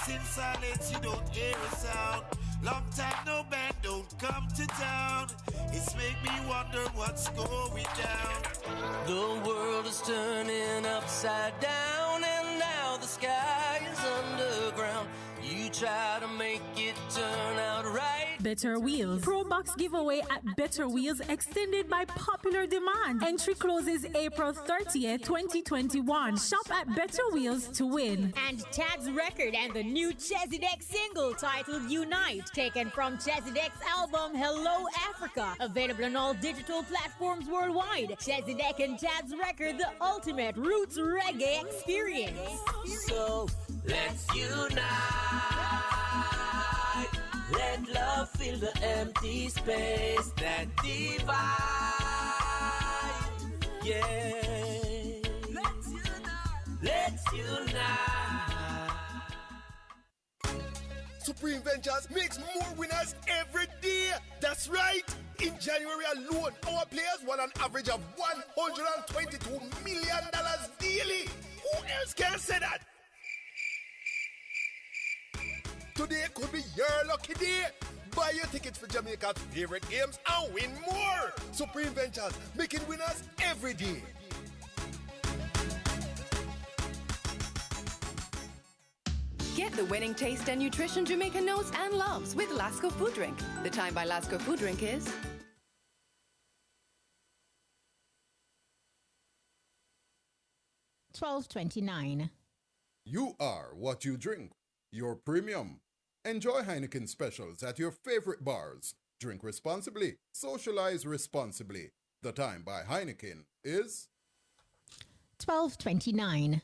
Always in silence, you don't hear a sound. Long time no band don't come to town. It's make me wonder what's going down. The world is turning upside down, and now the sky is underground. You try to make it turn out right. Better Wheels. Pro Box giveaway at Better Wheels extended by popular demand. Entry closes April 30th, 2021. Shop at Better Wheels to win. And Tad's record and the new Chezidek single titled Unite, taken from Chezidek's album Hello Africa. Available on all digital platforms worldwide. Chezidek and Tad's record, the ultimate roots reggae experience. So let's unite. Let love fill the empty space that divide. Yeah. Let's unite. Let's unite. Supreme Ventures makes more winners every day. That's right. In January alone, our players won an average of $122 million daily. Who else can say that? Today could be your lucky day. Buy your tickets for Jamaica's favorite games and win more. Supreme Ventures, making winners every day. Get the winning taste and nutrition Jamaica knows and loves with Lasco Food Drink. The time by Lasco Food Drink is 12:29. You are what you drink. Your premium. Enjoy Heineken specials at your favorite bars. Drink responsibly. Socialize responsibly. The time by Heineken is 12:29.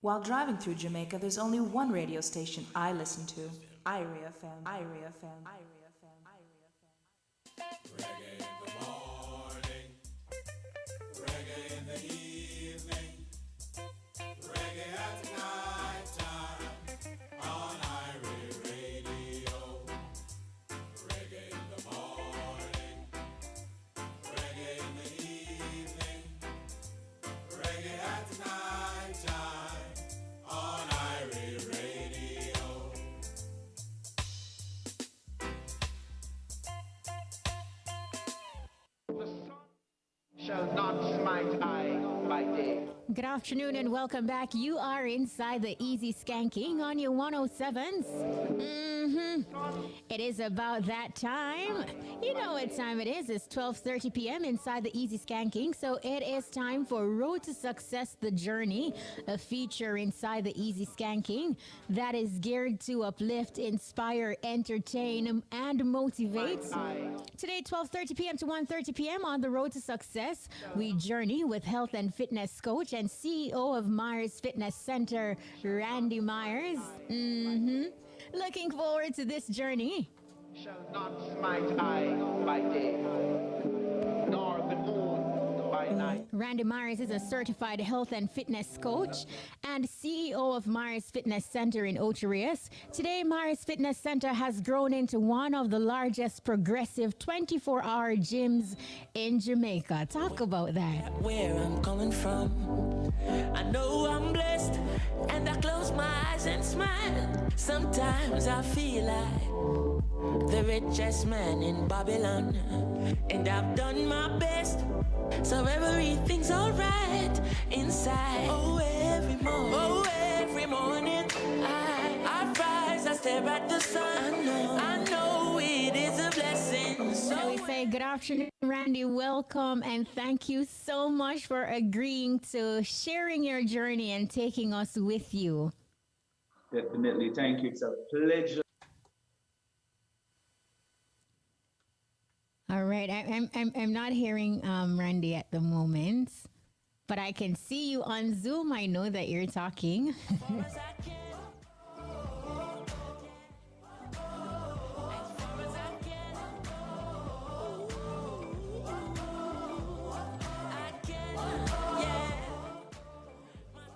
While driving through Jamaica, there's only one radio station I listen to. Irie FM, Irie FM, Irie FM, Irie FM. Reggae in the morning, reggae in the evening, reggae at night time on Irie Radio. Reggae in the morning, reggae in the evening, reggae at night time on Irie Radio. The sun shall not smite I by day. Good afternoon and welcome back. You are inside the Easy Skanking on your 107s. It is about that time. You know what time it is. It's 12:30 p.m. inside the Easy Skanking. So it is time for Road to Success, The Journey, a feature inside the Easy Skanking that is geared to uplift, inspire, entertain, and motivate. Today, 12:30 p.m. to 1:30 p.m. on the Road to Success, we journey with health and fitness coach and CEO of Myers Fitness Center, Randy Myers. Looking forward to this journey. Shall not smite I by day, nor the moon by night. Randy Myers is a certified health and fitness coach and CEO of Myers Fitness Center in Ocho Rios. Today, Myers Fitness Center has grown into one of the largest progressive 24-hour gyms in Jamaica. Talk about that. Where I'm coming from, I know I'm blessed, and I close my eyes and smile. Sometimes I feel like the richest man in Babylon, and I've done my best, so everything's alright inside. Oh, every morning, I rise, I stare at the sun. I know it is a blessing. So we say good afternoon, Randy. Welcome, and thank you so much for agreeing to sharing your journey and taking us with you. Definitely, thank you. It's a pleasure. All right, I'm not hearing Randy at the moment, but I can see you on Zoom. I know that you're talking.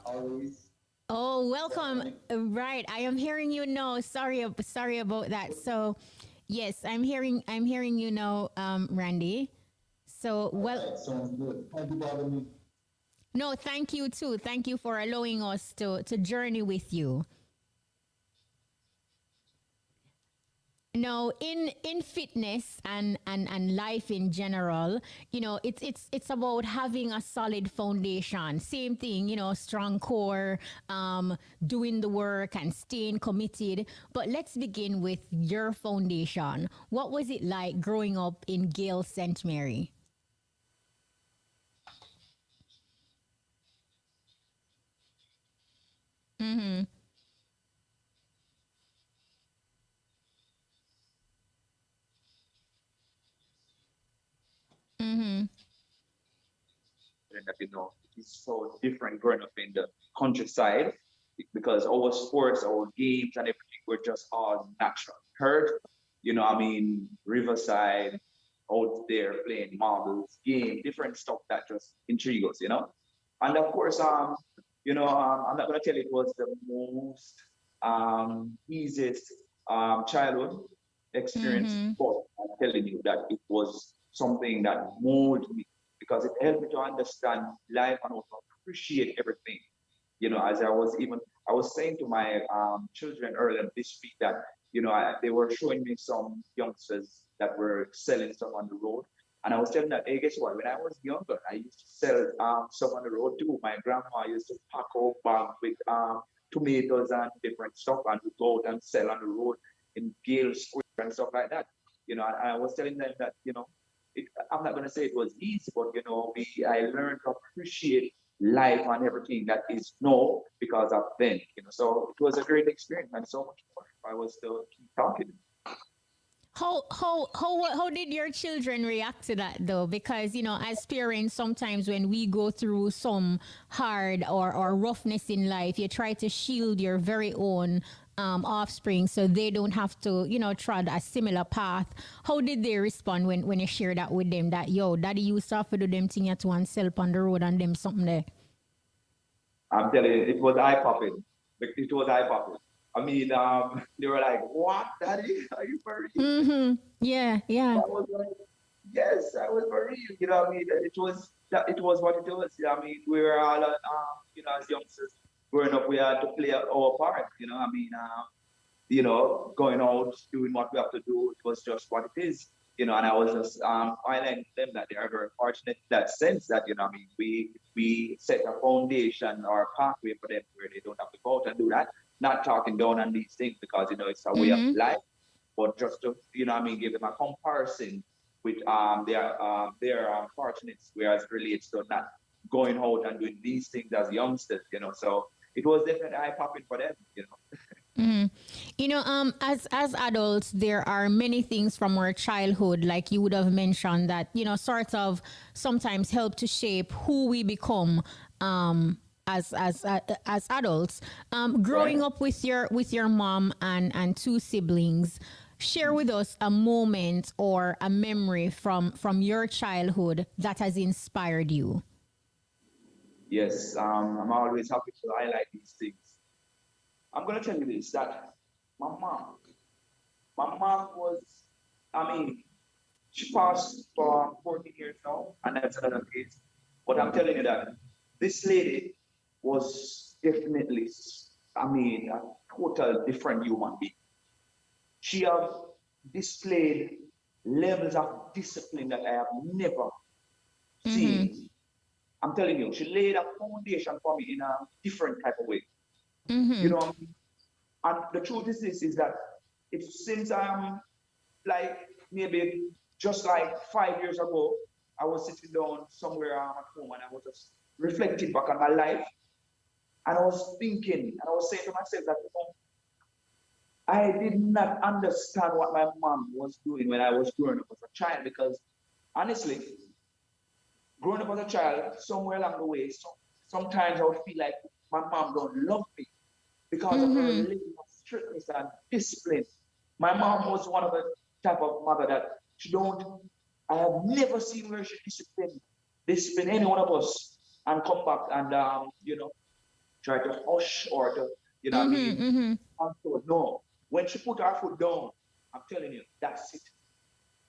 Always. Oh, welcome. Right, I am hearing you now. Sorry about that. So, yes, I'm hearing you now, Randy. So, well, That sounds good. Thank you for having me. no, thank you too. Thank you for allowing us to journey with you. No, in fitness and life in general, it's about having a solid foundation. Same thing, strong core, doing the work and staying committed. But let's begin with your foundation. What was it like growing up in Gale St. Mary? Mm-hmm. Mm-hmm. And that it is so different growing up in the countryside because our sports, our games, and everything were just all natural. Heard, riverside, out there playing marbles, game, different stuff that just intrigue us. And of course, I'm not gonna tell you it was the most easiest childhood experience, Mm-hmm. but I'm telling you that it was something that molded me because it helped me to understand life and also appreciate everything. As I was saying to my children earlier this week that, they were showing me some youngsters that were selling stuff on the road. And I was telling them, hey, guess what? When I was younger, I used to sell stuff on the road too. My grandma used to pack up bags with tomatoes and different stuff and we go out and sell on the road in Gale Square and stuff like that. And I was telling them that, I'm not going to say it was easy, but I learned to appreciate life and everything that is now because of then. So it was a great experience and so much more. If I was to keep talking. How did your children react to that though? Because as parents, sometimes when we go through some hard or roughness in life, you try to shield your very own offspring so they don't have to trod a similar path. How did they respond when you share that with them? That yo, daddy used to have to do them thing at one self on the road and them something there. I'm telling you, it was eye popping. It was eye popping. I mean, they were like, "What, Daddy? Are you for real?" Mm-hmm. Yeah, yeah. I was like, "Yes, I was for real." You know what I mean? It was what it was. I mean, we were all, as youngsters growing up, we had to play our part. Going out, doing what we have to do. It was just what it is. And I was just highlighting to them that they are very fortunate in that sense that, we set a foundation or a pathway for them where they don't have to go out and do that. Not talking down on these things because, it's a way of Mm-hmm. life, but just to, give them a comparison with their fortunates, whereas it relates to not going out and doing these things as youngsters. So it was definitely eye popping for them. Mhm. As adults, there are many things from our childhood, like you would have mentioned, that sort of sometimes help to shape who we become as adults. Growing Right. up with your mom and two siblings, share with us a moment or a memory from your childhood that has inspired you. Yes, I'm always happy to highlight these things. I'm gonna tell you this that my mom, my mom was, I mean, she passed for 14 years now, and that's another case. But I'm telling you that this lady was definitely, a total different human being. She have displayed levels of discipline that I have never Mm-hmm. seen. I'm telling you, she laid a foundation for me in a different type of way. You Mm-hmm. know, and the truth is this is that it's since I'm like maybe just like 5 years ago, I was sitting down somewhere at home and I was just reflecting back on my life and I was thinking and I was saying to myself that I did not understand what my mom was doing when I was growing up as a child because honestly, growing up as a child, somewhere along the way, sometimes I would feel like my mom don't love me because of her Mm-hmm. level of strictness and discipline. My mom was one of the type of mother that she don't, I have never seen where she discipline any one of us and come back and, try to hush or to, you know what I Mm-hmm. mean? Mm-hmm. And so, no, when she put her foot down, I'm telling you, that's it.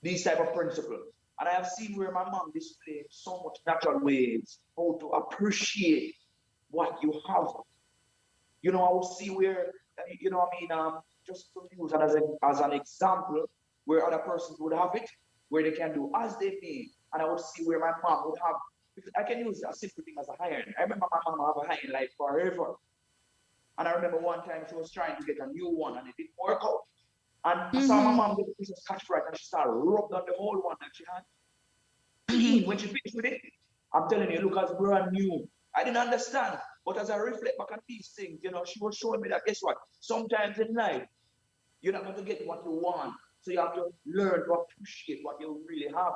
These type of principles. And I have seen where my mom displayed so much natural ways how to appreciate what you have. I will see where, just to use it as an example, where other persons would have it, where they can do as they may. And I would see where my mom would have, I can use a simple thing as a iron. I remember my mom have a iron like forever. And I remember one time she was trying to get a new one and it didn't work out. And I saw my mom get a piece of scotch brite and she started rubbing on the whole one that she had. Clean when she finished with it. I'm telling you, look as brand new. I didn't understand. But as I reflect back on these things, she was showing me that guess what? Sometimes in life, you're not going to get what you want. So you have to learn to appreciate what you really have.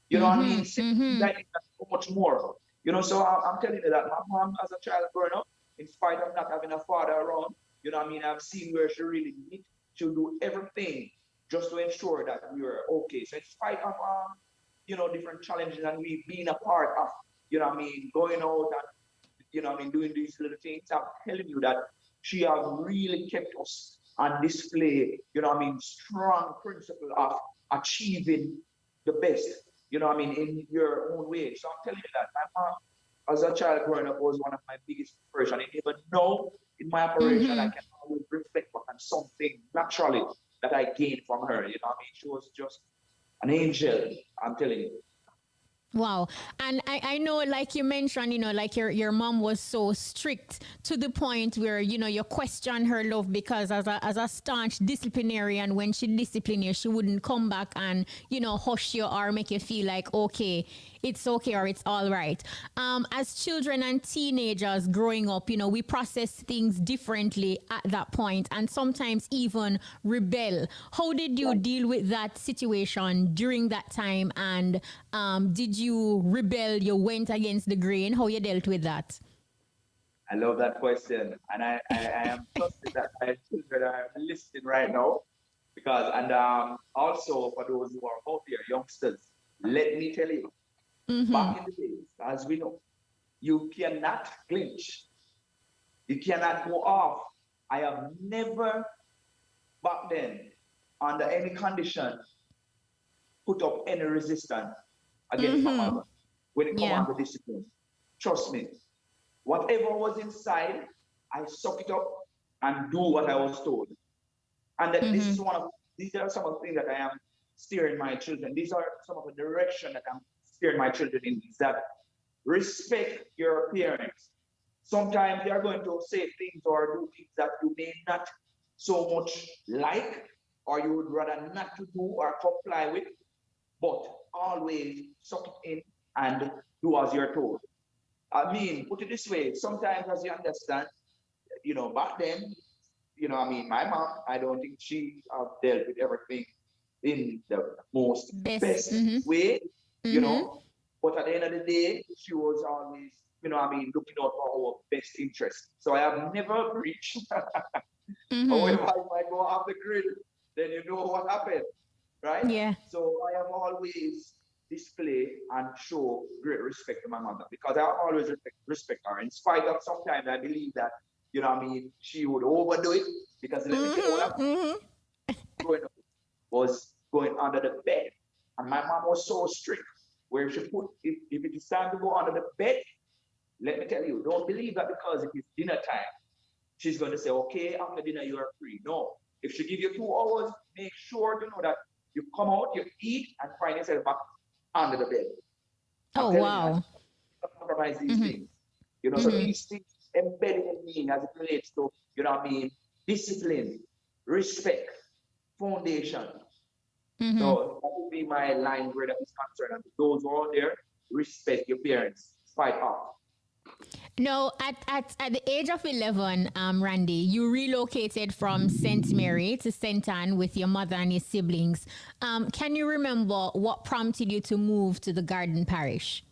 You know what I mean? Like so much more. So I'm telling you that my mom as a child growing up, in spite of not having a father around, what I mean? I've seen where she really needs. She'll do everything just to ensure that we are okay. So in spite of different challenges and we being a part of, what I mean, going out and doing these little things, I'm telling you that she has really kept us on display, what I mean, strong principle of achieving the best, what I mean, in your own way. So I'm telling you that my mom, as a child growing up, was one of my biggest inspirations. And even now, in my operation, I can always reflect back on something naturally that I gained from her. What I mean, she was just an angel, I'm telling you. Wow. And I know, like you mentioned, like your mom was so strict to the point where, you question her love because as a staunch disciplinarian, when she disciplined you, she wouldn't come back and, hush you or make you feel like, okay, it's okay or it's all right. As children and teenagers growing up, we process things differently at that point and sometimes even rebel. How did you deal with that situation during that time? And did you rebel? You went against the grain? How you dealt with that? I love that question. And I am trusting that my children are listening right now. And also for those who are out there, youngsters, let me tell you, back in the days, as we know, you cannot clinch. You cannot go off. I have never, back then, under any condition, put up any resistance against my mother when it comes to discipline. Trust me. Whatever was inside, I suck it up and do what I was told. And that these are some of the things that I am steering my children. These are some of the direction that I'm steering my children in, is that respect your parents. Sometimes they are going to say things or do things that you may not so much like, or you would rather not to do or comply with, but always suck it in and do as you're told. I mean, put it this way, sometimes as you understand, back then, my mom, I don't think she dealt with everything in the most best way, but at the end of the day, she was always, looking out for our best interest. So I have never breached. However, if I go off the grid, then you know what happened, right? Yeah. So I have always display and show great respect to my mother because I always respect her. In spite of sometimes I believe that, she would overdo it because let me tell you what happened. Growing up was going under the bed. And my mom was so strict where she put, if it is time to go under the bed, let me tell you, don't believe that because it is dinner time, she's going to say, okay, after dinner you are free. No. If she give you 2 hours, make sure to know that you come out, you eat, and find yourself back under the bed. Oh, wow. Compromise these things. So these things embedded in me as it relates to, discipline, respect, foundation. So that would be my line where that is concerned. And those who are there, respect your parents, fight off. No, at the age of 11, Randy, you relocated from St. Mary to St. Anne with your mother and your siblings. Can you remember what prompted you to move to the Garden Parish?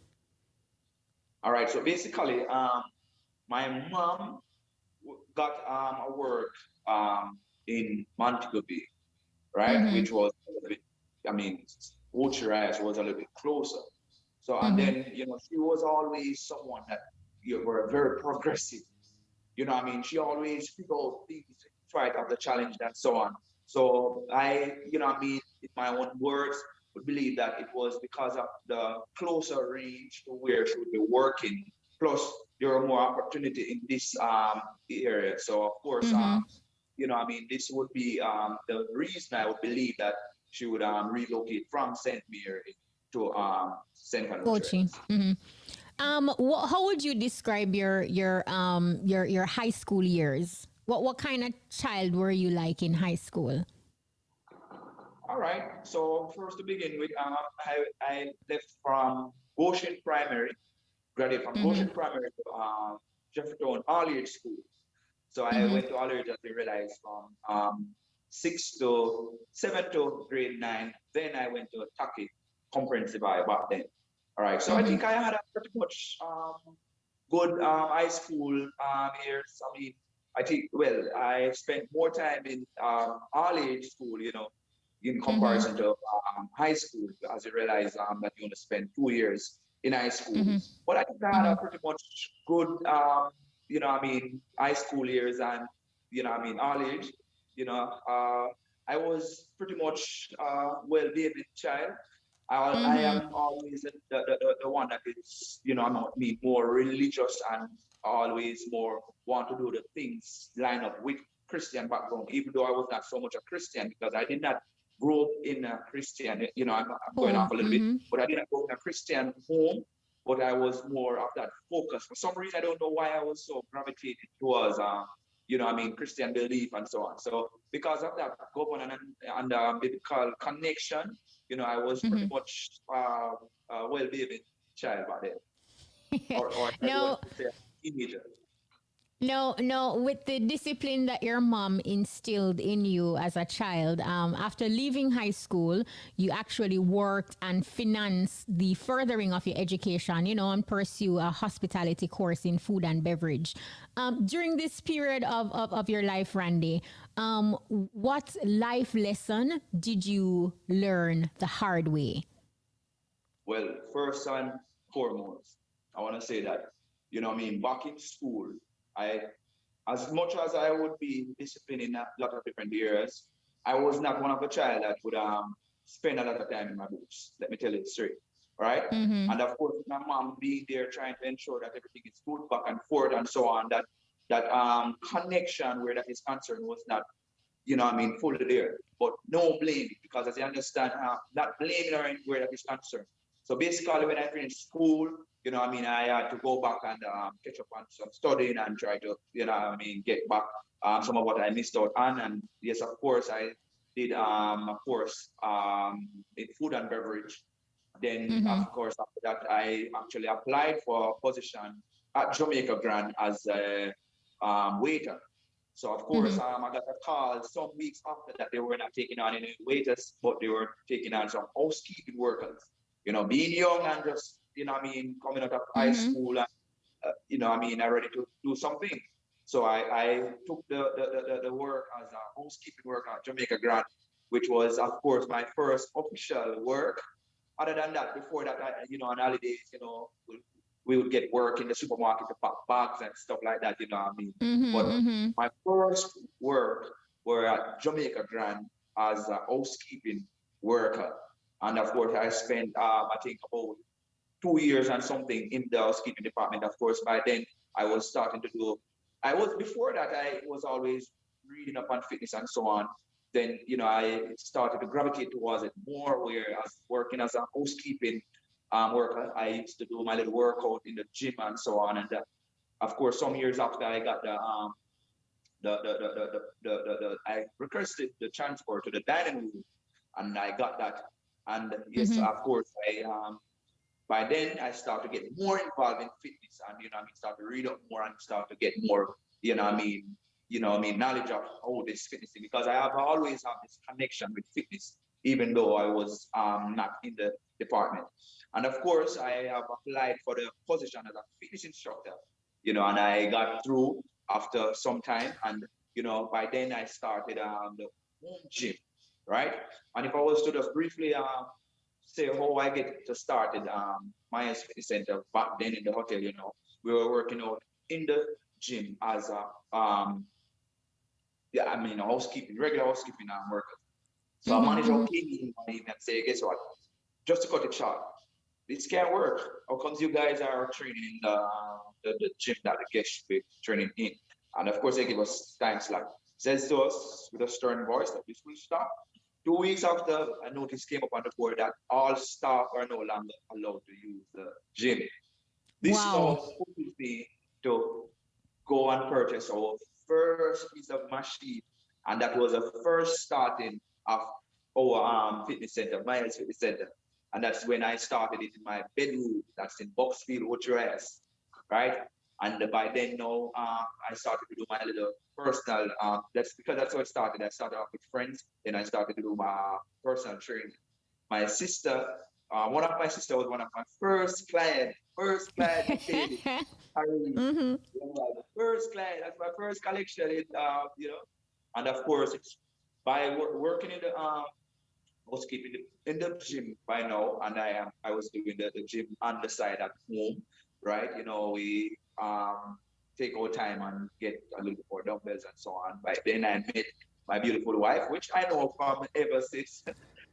All right. So basically, my mom got a work in Montego Bay, right? Which was a little bit, Ocherias was a little bit closer. So, and then, she was always someone that were very progressive. She always figured out things, fight of the challenge and so on. So I, in my own words, would believe that it was because of the closer range to where she would be working. Plus, there are more opportunity in this area. So, of course, this would be the reason I would believe that she would relocate from St. Mary to St. Coaching. Trends. How would you describe your high school years? What kind of child were you like in high school? All right. So first to begin with, I left from Goshen Primary, graduated from Goshen Primary to Jefferton All-Age School. So I went to All-Age as I realized from 7 to grade 9. Then I went to Taki Comprehensive High back then. All right. So I think I had a pretty much good high school years. I mean, I think, well, I spent more time in all-age school, in comparison to high school, as you realize that you only spend 2 years in high school. But I think I had a pretty much good, high school years and, all age. I was pretty much well-behaved child. I am always the one that is, more religious and always more want to do the things line up with Christian background, even though I was not so much a Christian because I did not grow up in a Christian, I'm going off a little bit, but I didn't grow up in a Christian home, but I was more of that focus. For some reason, I don't know why I was so gravitated towards, Christian belief and so on. So because of that government and biblical connection, I was pretty much well-behaved child back then, or No. teenager. No, with the discipline that your mom instilled in you as a child, after leaving high school, you actually worked and financed the furthering of your education, and pursue a hospitality course in food and beverage. During this period of your life, Randy, what life lesson did you learn the hard way? Well, first and foremost, I want to say that, back in school, as much as I would be disciplined in a lot of different areas, I was not one of the child that would spend a lot of time in my books. Let me tell you straight, right? And of course, my mom being there trying to ensure that everything is good back and forth and so on. That connection where that is concerned was not, fully there. But no blame because as you understand, not blaming her where that is concerned. So basically, when I finished school, I had to go back and catch up on some studying and try to, get back some of what I missed out on. And yes, of course, I did a course in food and beverage. Then, of course, after that, I actually applied for a position at Jamaica Grand as a waiter. So, of course, I got a call some weeks after that they were not taking on any waiters, but they were taking on some housekeeping workers. Being young and just, coming out of high school and, I'm ready to do something. So I took the work as a housekeeping worker at Jamaica Grand, which was, of course, my first official work. Other than that, before that, on holidays, we would get work in the supermarket to pack bags and stuff like that, But my first work were at Jamaica Grand as a housekeeping worker. And of course, I spent, I think, about 2 years and something in the housekeeping department. Of course, by then, before that, I was always reading up on fitness and so on. Then, I started to gravitate towards it more, whereas working as a housekeeping worker, I used to do my little workout in the gym and so on. And of course, some years after I got I requested the transfer to the dining room, and I got that. And yes, of course, by then I started to get more involved in fitness and, start to read up more and start to get more, knowledge of all this fitness thing, because I have always had this connection with fitness, even though I was not in the department. And of course, I have applied for the position as a fitness instructor, and I got through after some time. And, by then I started the home gym, right? And if I was to just briefly say how I get to start in Myers Fitness Center back then in the hotel, we were working out in the gym as a housekeeping, regular housekeeping worker. So a manager came in and said, guess what? just to cut it short, this can't work. How comes you guys are training the gym that the guests be training in? And of course, they give us time slot. Says to us with a stern voice that this will stop. 2 weeks after, a notice came up on the board that all staff are no longer allowed to use the gym. This Wow. now pushes me to go and purchase our first piece of machine, and that was the first starting of our fitness center, Miles Fitness Center. And that's when I started it in my bedroom. That's in Boxfield, Ocho-Rios, right? And by then, now I started to do my little personal. That's because that's how it started. I started off with friends, then I started to do my personal training. My sister, one of my sister was one of my first client that paid it. Mm-hmm. The first client, that's my first collection, and of course it's by working in the housekeeping in the gym by now, and I was doing the gym on the side at home, right? We take our time and get a little bit more dumbbells and so on. By then I met my beautiful wife, which I know from ever since,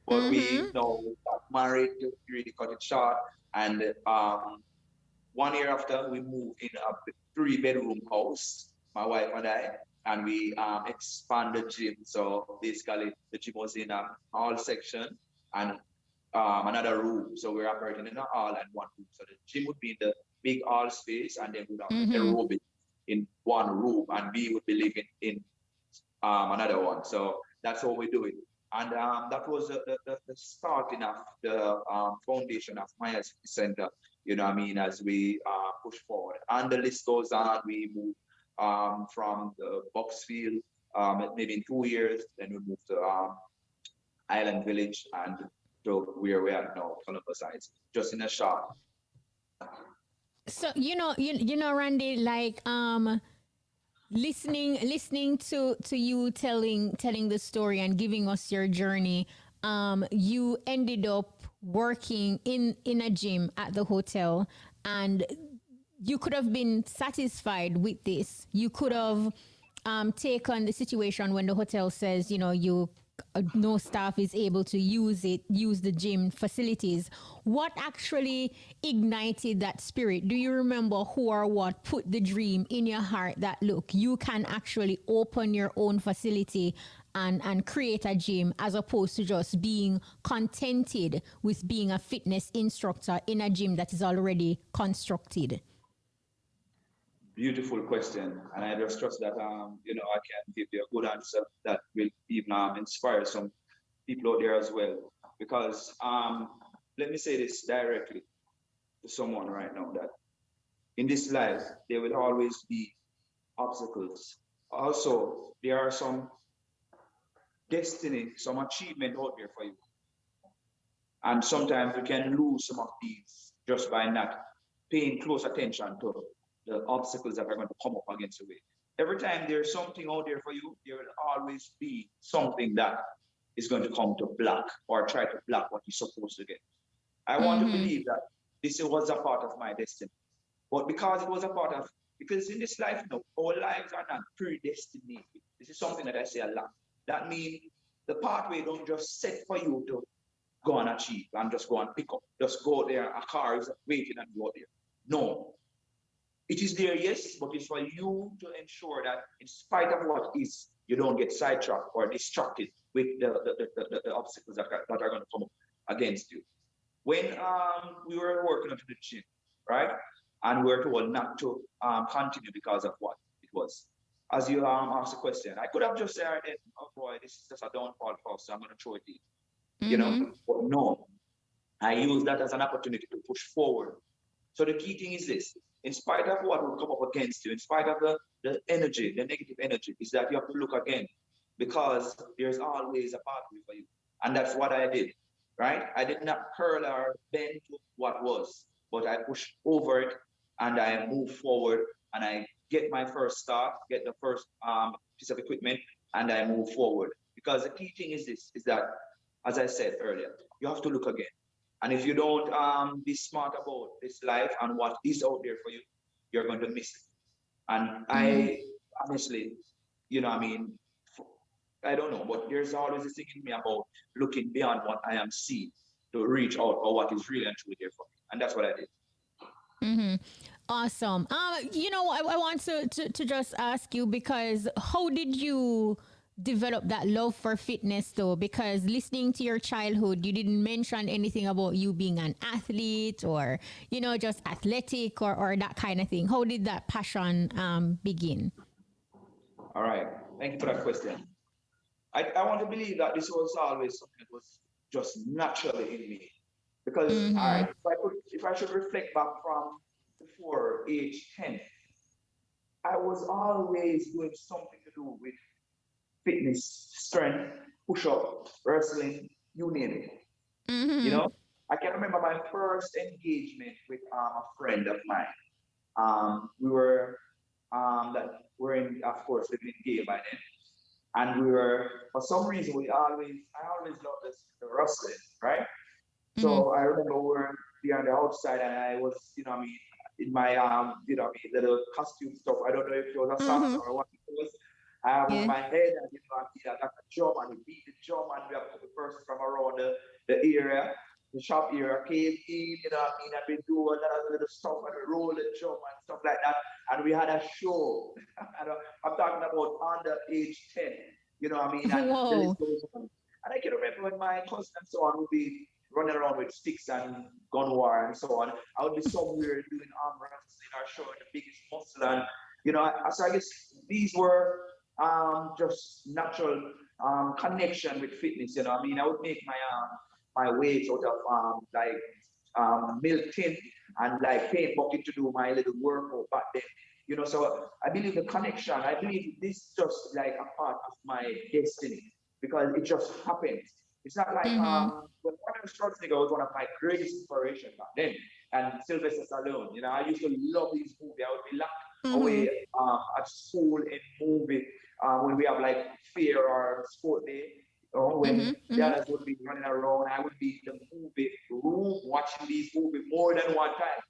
but we Mm-hmm. got married, really cut it short, and 1 year after we moved in a 3-bedroom house, my wife and I, and we expanded the gym. So basically, the gym was in a hall section and another room. So we're operating in a hall and one room. So the gym would be in the big hall space, and then we'd have the Mm-hmm. aerobic in one room, and we would be living in another one. So that's how we do it. And that was the starting of the foundation of my center, what I mean, as we push forward. And the list goes on. We move from the Boxfield, maybe in 2 years, then we move to Island Village and to where we are now, Columbus Heights, just in a short. So Randy, like listening to you telling the story and giving us your journey, you ended up working in a gym at the hotel, and you could have been satisfied with this. You could have taken the situation when the hotel says, you no staff is able to use the gym facilities. What actually ignited that spirit? Do you remember who or what put the dream in your heart that, look, you can actually open your own facility and create a gym, as opposed to just being contented with being a fitness instructor in a gym that is already constructed? Beautiful question, and I just trust that I can give you a good answer that will even inspire some people out there as well. Because let me say this directly to someone right now, that in this life there will always be obstacles. Also, there are some destiny, some achievement out there for you, and sometimes we can lose some of these just by not paying close attention to the obstacles that are going to come up against the way. Every time there's something out there for you, there will always be something that is going to come to block or try to block what you're supposed to get. I want to Mm-hmm. believe that this was a part of my destiny. But because it was a part of, because in this life, our lives are not predestinated. This is something that I say a lot. That means the pathway don't just set for you to go and achieve and just go and pick up. Just go there, a car is waiting and go there. No, it is there, yes, but it's for you to ensure that in spite of what is, you don't get sidetracked or distracted with the obstacles that are going to come up against you. When we were working at the gym, right, and we were told not to continue because of what it was. As you asked the question, I could have just said, oh boy, this is just a downfall for us, so I'm going to throw it in, Mm-hmm. But no, I use that as an opportunity to push forward. So the key thing is this: in spite of what will come up against you, in spite of the energy, the negative energy, is that you have to look again, because there's always a pathway for you. And that's what I did, right? I did not curl or bend to what was, but I pushed over it and I moved forward and I get my first start, get the first piece of equipment, and I move forward. Because the key thing is this, is that, as I said earlier, you have to look again. And if you don't be smart about this life and what is out there for you, you're going to miss it. And I honestly, I mean, I don't know, but there's always this thing in me about looking beyond what I am seeing to reach out for what is really and truly there for me. And that's what I did. Mm-hmm. Awesome. I want to just ask you, because how did you develop that love for fitness though? Because listening to your childhood, you didn't mention anything about you being an athlete or, just athletic or that kind of thing. How did that passion begin? All right. Thank you for that question. I want to believe that this was always something that was just naturally in me. Because, all Mm-hmm. right, if I should reflect back from before age 10, I was always doing something to do with fitness, strength, push up, wrestling, you name it. You Mm-hmm. know, I can remember my first engagement with a friend of mine. We were that we're in, of course, living in Gay by then, and we were for some reason I always loved this the wrestling, right? Mm-hmm. So I remember we were there on the outside, and I was, in my little costume stuff. I don't know if it was a socks Mm-hmm. or what it was. I have on Yeah. my head, and I got a drum, and we beat the drum, and we have a couple person from around the area, the shop area, came in, and we do a lot of little stuff, and we roll the drum and stuff like that. And we had a show. And I'm talking about under age 10, and the Whoa. list goes on. And I can remember when my cousin and so on would be running around with sticks and gun war and so on. I would be somewhere doing arm wrestling or showing the biggest muscle. And, so I guess these were just natural connection with fitness. I would make my weights out of milk tin and like paint bucket to do my little workout back then. So I believe the connection, I believe this just like a part of my destiny because it just happened. It's not like Mm-hmm. when Arnold Schwarzenegger was one of my greatest inspiration back then, and Sylvester Stallone. I used to love these movies. I would be locked Mm-hmm. away at school in movie when we have like fair or sport day. When the Mm-hmm. others would be running around, I would be in the movie room watching these movies more than one time.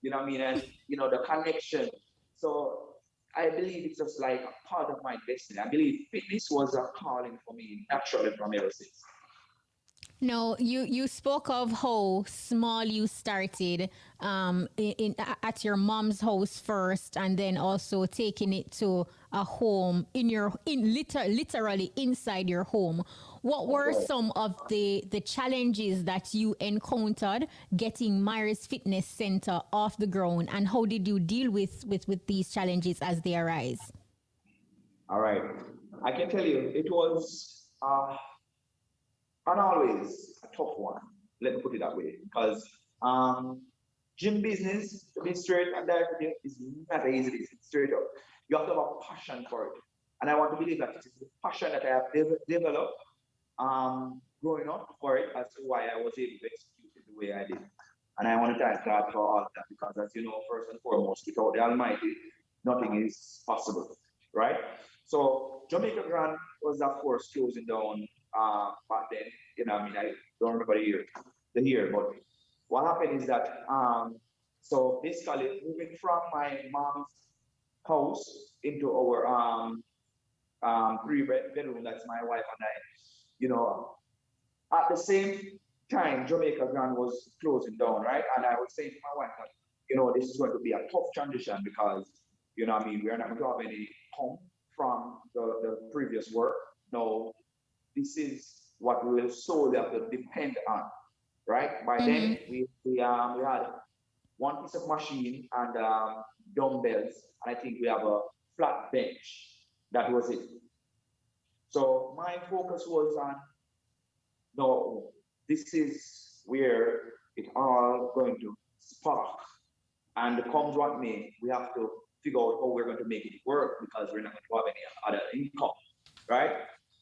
You know what I mean? And the connection. So I believe it's just like a part of my destiny. I believe fitness was a calling for me naturally from ever since. No, you spoke of how small you started at your mom's house first, and then also taking it to a home literally inside your home. What were some of the challenges that you encountered getting Myers Fitness Center off the ground, and how did you deal with these challenges as they arise? All right. I can tell you, it was and always a tough one. Let me put it that way, because um, gym business, to be straight and direct with you, is not easy. It's straight up. You have to have a passion for it, and I want to believe that it is the passion that I have developed growing up for it as to why I was able to execute it the way I did. And I want to thank God for all of that because, as you know, first and foremost, without the Almighty, nothing is possible, right? So Jamaica Grand was, of course, closing down back then. I don't remember the year, but what happened is that so basically moving from my mom's house into our three bedroom, that's my wife and I, you know, at the same time, Jamaica Grand was closing down, right? And I was saying to my wife that, this is going to be a tough transition because, we're not going to have any home from the previous work. No, this is what we will solely have to depend on, right? By Mm-hmm. then, we had one piece of machine and dumbbells, and I think we have a flat bench. That was it. So my focus was on no, this is where it all going to spark. And comes what may, we have to figure out how we're going to make it work because we're not going to have any other income, right?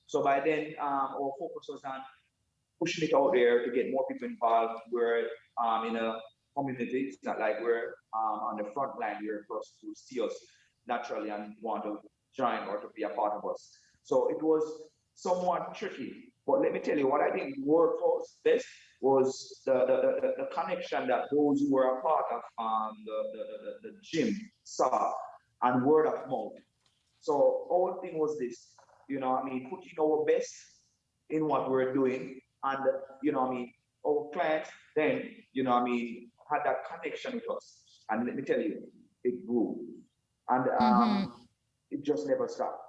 So by then, our focus was on pushing it out there to get more people involved. We're in a community. It's not like we're on the front line here for us to see us naturally and want to join or to be a part of us. So it was somewhat tricky. But let me tell you, what I think worked for us best was the connection that those who were a part of the gym saw and word of mouth. So our thing was this, putting our best in what we're doing and, our clients then, had that connection with us. And let me tell you, it grew. And Mm-hmm. it just never stopped.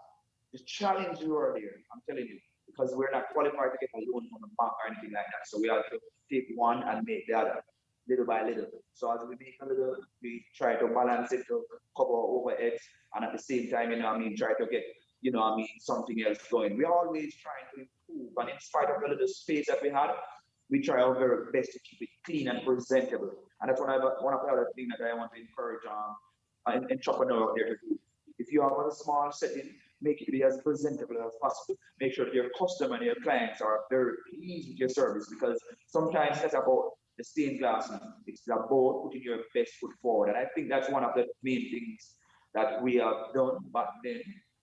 The challenge you are there, I'm telling you, because we're not qualified to get a loan from the bank or anything like that. So we have to take one and make the other, little by little. So as we make a little, we try to balance it to cover overheads, and at the same time, try to get, something else going. We're always trying to improve, and in spite of the little space that we had, we try our very best to keep it clean and presentable. And that's one of the other things that I want to encourage an entrepreneur out there to do. If you have a small setting, make it be as presentable as possible. Make sure that your customer and your clients are very pleased with your service, because sometimes it's about the stained glass. It's about putting your best foot forward. And I think that's one of the main things that we have done back then.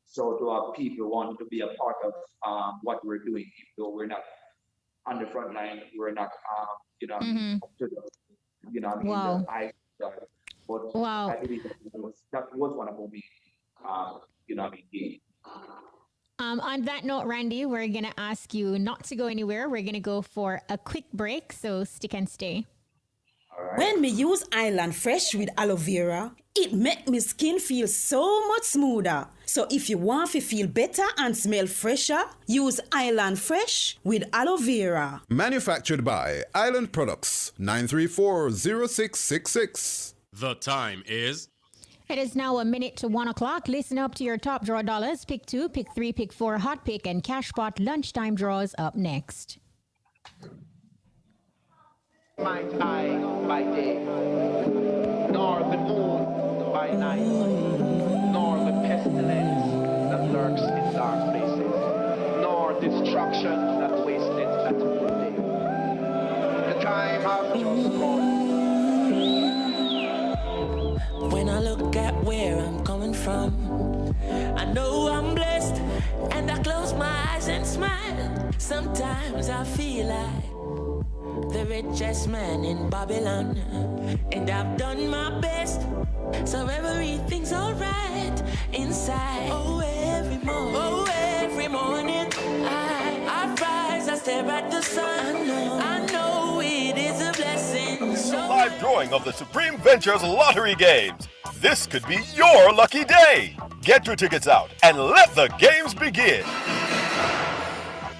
So to have people want to be a part of what we're doing, even though we're not on the front line, we're not, Mm-hmm. up to the, in the Wow. eye. But I Wow. believe that was one of our main, gain. On that note, Randy, we're going to ask you not to go anywhere. We're going to go for a quick break, so stick and stay. When me use Island Fresh with aloe vera, it make me skin feel so much smoother. So if you want to feel better and smell fresher, use Island Fresh with aloe vera. Manufactured by Island Products, 934-0666. The time is... It is now 1:01. Listen up to your top draw dollars. Pick 2, pick 3, pick 4, hot pick, and cash pot lunchtime draws up next. Might I by day, nor the moon by night, nor the pestilence that lurks in dark places, nor destruction that wasteth at midday. The time hath just come. When I look at where I'm coming from, I know I'm blessed, and I close my eyes and smile. Sometimes I feel like the richest man in Babylon, and I've done my best, so everything's alright inside. Oh, every morning, I rise, I stare at the sun. I know it is a blessing. So Live drawing of the Supreme Ventures Lottery Games. This could be your lucky day. Get your tickets out and let the games begin.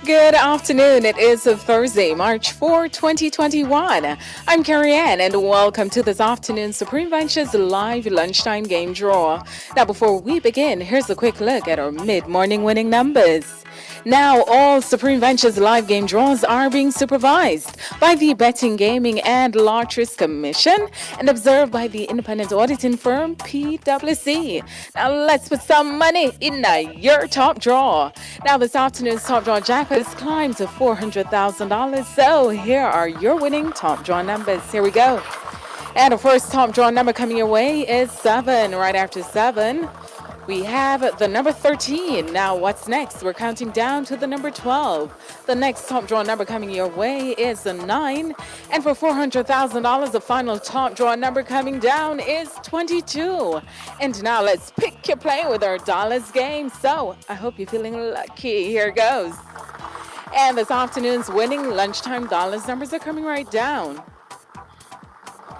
Good afternoon. It is a Thursday, March 4, 2021. I'm Carrie Ann, and welcome to this afternoon's Supreme Ventures live lunchtime game draw. Now, before we begin, here's a quick look at our mid-morning winning numbers. Now, all Supreme Ventures live game draws are being supervised by the Betting, Gaming, and Lotteries Commission and observed by the independent auditing firm PwC. Now, let's put some money in your top draw. Now, this afternoon's top draw jackpot has climbed to $400,000. So, here are your winning top draw numbers. Here we go. And the first top draw number coming your way is 7. Right after 7, we have the number 13. Now, what's next? We're counting down to the number 12. The next top draw number coming your way is the 9. And for $400,000, the final top draw number coming down is 22. And now let's pick your play with our dollars game. So I hope you're feeling lucky. Here goes. And this afternoon's winning lunchtime dollars numbers are coming right down.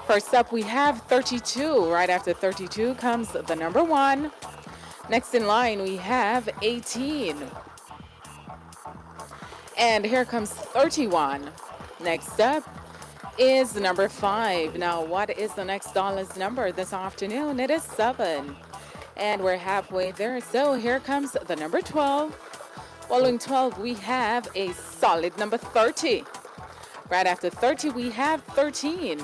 First up, we have 32. Right after 32 comes the number 1. Next in line, we have 18. And here comes 31. Next up is the number 5. Now, what is the next dollars number this afternoon? It is 7. And we're halfway there. So here comes the number 12. Following 12, we have a solid number 30. Right after 30, we have 13.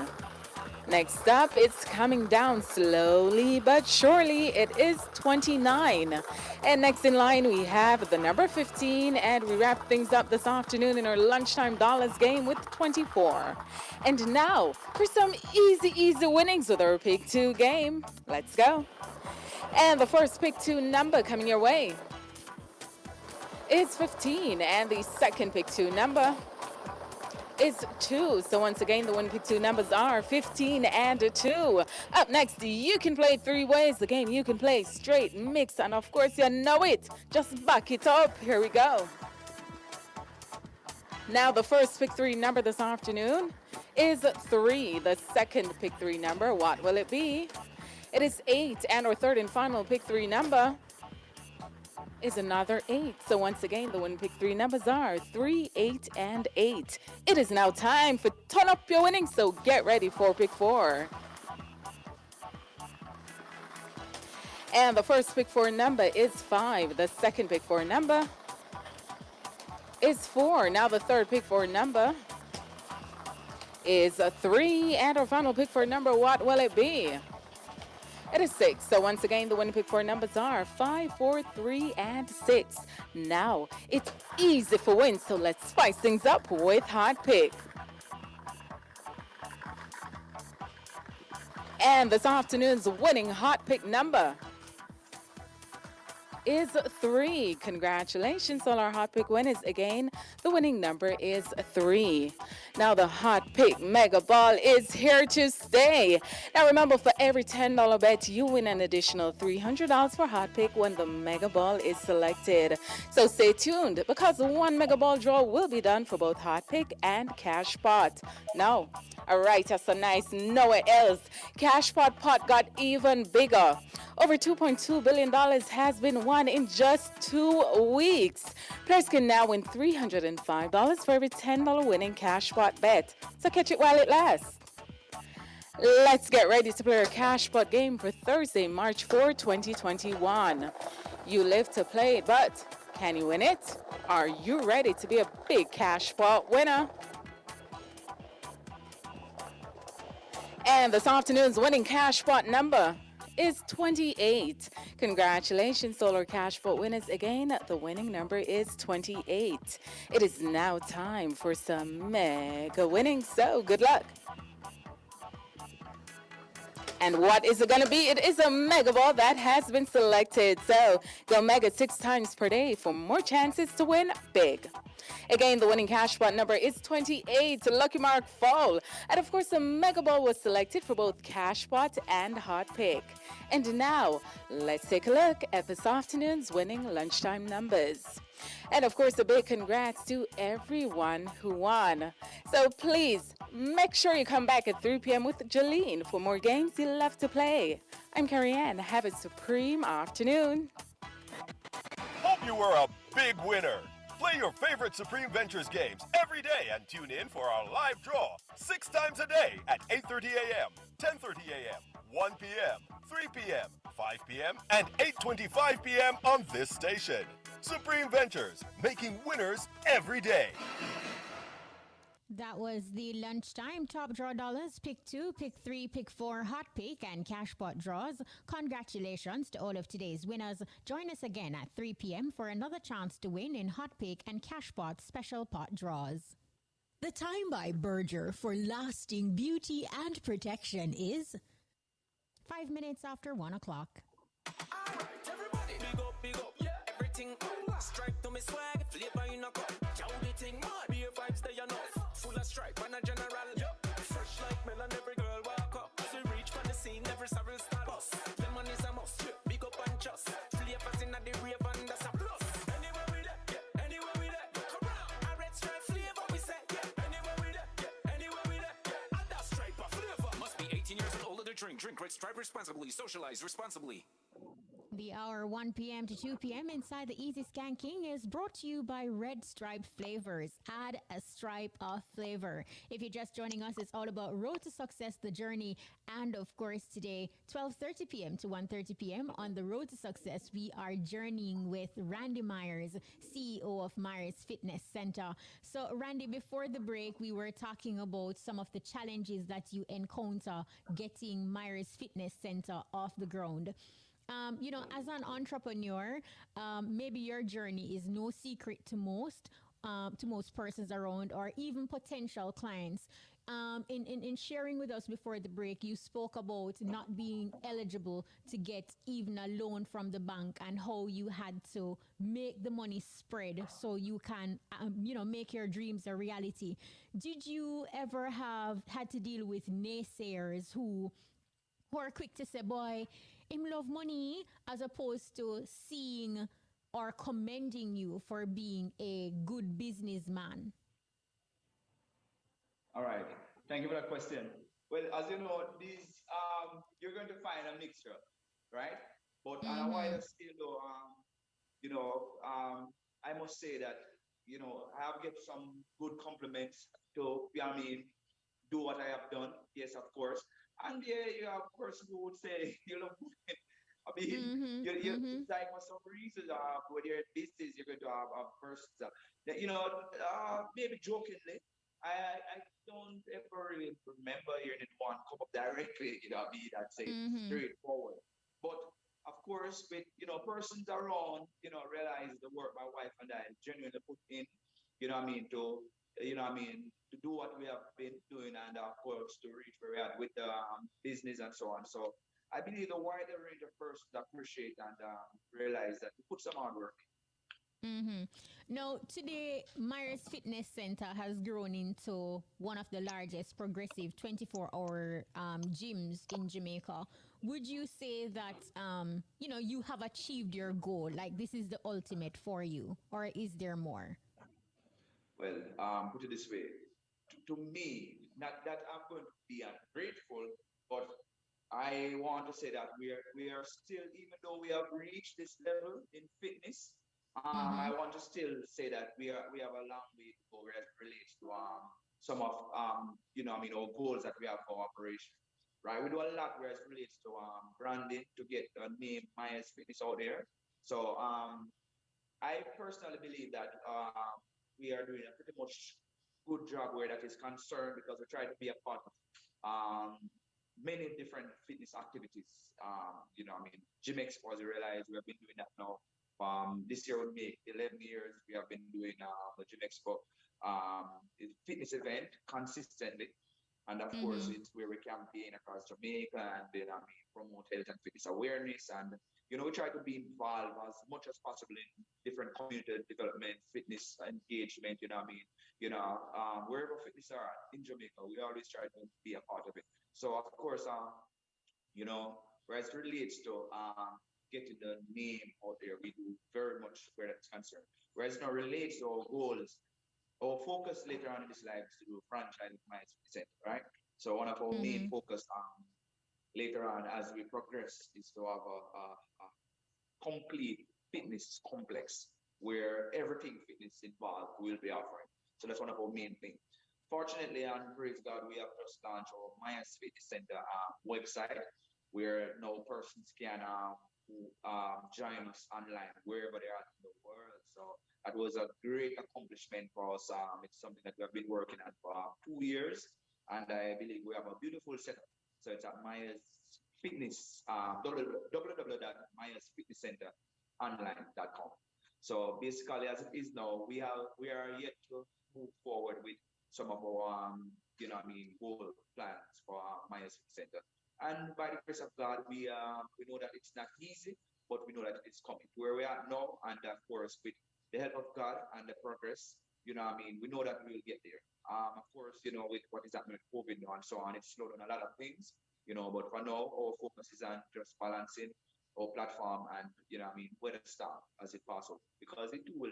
Next up, it's coming down slowly but surely. It is 29. And next in line, we have the number 15. And we wrap things up this afternoon in our lunchtime dollars game with 24. And now for some easy winnings with our Pick 2 game. Let's go. And the first Pick 2 number coming your way is 15. And the second Pick 2 number is 2. So once again, the one Pick 2 numbers are 15 and 2. Up next, you can play 3 ways. The game you can play straight, mix, and of course you know it. Just back it up. Here we go. Now, the first pick three number this afternoon is 3. The second pick three number, what will it be? It is 8, and our third and final pick three number is another 8. So once again, the winning pick three numbers are 3, 8, and 8. It is now time for Turn Up Your Winnings, so get ready for pick 4. And the first pick 4 number is 5. The second pick 4 number is 4. Now the third pick 4 number is 3. And our final pick 4 number, what will it be? It is 6. So once again, the winning pick 4 numbers are 5, 4, 3, and 6. Now, it's easy for wins, so let's spice things up with Hot Pick. And this afternoon's winning Hot Pick number is 3. Congratulations on our Hot Pick winners. Again, the winning number is 3. Now the Hot Pick Mega Ball is here to stay. Now remember, for every $10 bet, you win an additional $300 for Hot Pick when the Mega Ball is selected. So stay tuned, because one Mega Ball draw will be done for both Hot Pick and Cash Pot. Now, alright, that's a nice nowhere else. Cash Pot got even bigger. Over $2.2 billion has been won in just 2 weeks. Players can now win $305 for every $10 winning Cash Pot bet. So catch it while it lasts. Let's get ready to play our Cash Pot game for Thursday, March 4, 2021. You live to play it, but can you win it? Are you ready to be a big Cash Pot winner? And this afternoon's winning Cash Pot number is 28. Congratulations, Solar Cash Pot winners. Again, the winning number is 28. It is now time for some mega winnings, so good luck. And what is it going to be? It is a mega ball that has been selected. So go mega 6 times per day for more chances to win big. Again, the winning cash pot number is 28. Lucky mark fall. And of course, the mega ball was selected for both cash pot and hot pick. And now, let's take a look at this afternoon's winning lunchtime numbers. And of course, a big congrats to everyone who won. So please, make sure you come back at 3 p.m. with Jolene for more games you love to play. I'm Carrie Ann. Have a supreme afternoon. Hope you were a big winner. Play your favorite Supreme Ventures games every day and tune in for our live draw 6 times a day at 8:30 a.m., 10:30 a.m., 1 p.m., 3 p.m., 5 p.m., and 8:25 p.m. on this station. Supreme Ventures, making winners every day. That was the lunchtime top draw dollars, pick 2, pick 3, pick 4, hot pick, and cash pot draws. Congratulations to all of today's winners. Join us again at 3 p.m. for another chance to win in hot pick and cash pot special pot draws. The time by Berger for lasting beauty and protection is 5 minutes after 1 o'clock. Everybody, big up, yeah, everything up. Strike to me swag, flavor in a cup. Yo, the thing mad, beer vibes they enough. Full of stripe and a general, yep. Fresh like melon, every girl walk up. As we reach from the scene, every sorrel start bust. Lemon is a must, yeah. Big up and just. Flavors in a the rave and that's a plus. Anywhere we there, yeah. Anywhere we there, yeah. Come round. A red stripe flavor, we say, yeah. Anywhere we there, yeah. Anywhere we there, yeah. And that stripe of flavor. Must be 18 years and older to drink. Drink red stripe responsibly. Socialize responsibly. The hour 1 p.m. to 2 p.m. inside the Easy Skanking is brought to you by Red Stripe Flavors. Add a stripe of flavor. If you're just joining us, it's all about Road to Success, the journey. And of course, today, 12:30 p.m. to 1:30 p.m. on the Road to Success, we are journeying with Randy Myers, CEO of Myers Fitness Center. So, Randy, before the break, we were talking about some of the challenges that you encounter getting Myers Fitness Center off the ground. As an entrepreneur, maybe your journey is no secret to most persons around or even potential clients. In sharing with us before the break, you spoke about not being eligible to get even a loan from the bank and how you had to make the money spread so you can, make your dreams a reality. Did you ever had to deal with naysayers who are quick to say, boy, him love money, as opposed to seeing or commending you for being a good businessman? All right. Thank you for that question. Well, as you know, these you're going to find a mixture, right? But on a Mm-hmm. wider scale, though, you know, I must say that I have get some good compliments to, I mean, do what I have done. Yes, of course. And yeah, you have a person who would say, I mean, Mm-hmm. Mm-hmm. it's like for some reason, when you're in business, you're going to have persons that, maybe jokingly, I don't ever really remember hearing anyone come up directly, I mean, that say Mm-hmm. straightforward. But of course, with, persons around, realize the work my wife and I genuinely put in, I mean, to do what we have been doing and of course to reach where we're at with the business and so on. So I believe the wider range of persons appreciate and realize that we put some hard work. Mm-hmm. Now, today, Myers Fitness Center has grown into one of the largest progressive 24-hour gyms in Jamaica. Would you say that, you have achieved your goal? Like, this is the ultimate for you? Or is there more? Well, put it this way, to me, not that I'm going to be ungrateful, but I want to say that we are still, even though we have reached this level in fitness, Mm-hmm. I want to still say that we have a long way to go as it relates to some of our goals that we have for operation. Right, we do a lot where it relates to branding to get the name Myers Fitness out there. So I personally believe that we are doing a pretty much good job where that is concerned because we try to be a part of many different fitness activities. Gym Expo, as you realize, we have been doing that now. This year will make 11 years. We have been doing the Gym Expo fitness event consistently. And of course, Mm-hmm. it's where we campaign across Jamaica and then, promote health and fitness awareness. And, we try to be involved as much as possible in different community development, fitness engagement, wherever fitness are in Jamaica, we always try to be a part of it. So, of course, whereas it relates to getting the name out there, we do very much where that's concerned. Whereas it relates to our goals, our focus later on in this life is to do franchise mindset, right? So one of our main Mm-hmm. focus later on as we progress is to have a complete fitness complex where everything fitness involved will be offering. So that's one of our main things. Fortunately, and praise God, we have just launched our Myers Fitness Center website where now persons can join us online wherever they are in the world. So that was a great accomplishment for us. It's something that we have been working on for 2 years, and I believe we have a beautiful setup. So it's at Myers Fitness, www.myersfitnesscenteronline.com. So basically, as it is now, we are yet to move forward with some of our goal plans for Myers Fitness Center. And by the grace of God, we know that it's not easy, but we know that it's coming to where we are now. And of course, with the help of God and the progress, we know that we'll get there. Of course, with what is happening with COVID now and so on, it's slowed down a lot of things, but for now, our focus is on just balancing our platform and, where to start as it passes, because it too will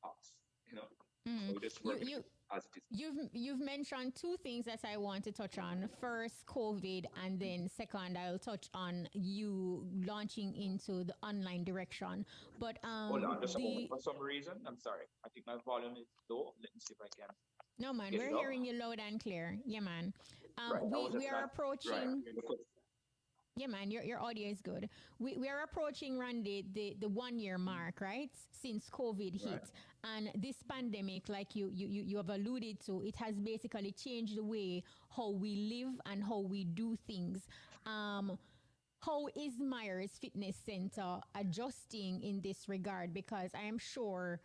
pass, So Mm. we're just You working you as it is. you've mentioned two things that I want to touch on. First, COVID, and then second, I'll touch on you launching into the online direction. But Hold on just a moment. the For some reason, I'm sorry. I think my volume is low. Let me see if I can no man, get we're it up. hearing you loud and clear. Yeah, man. Right. I We was we just are not right. approaching. Yeah, man, your audio is good. We are approaching, Randy, the 1 year mark, right? Since COVID Right. hit. And this pandemic, like you have alluded to, it has basically changed the way how we live and how we do things. How is Myers Fitness Center adjusting in this regard? Because I am sure,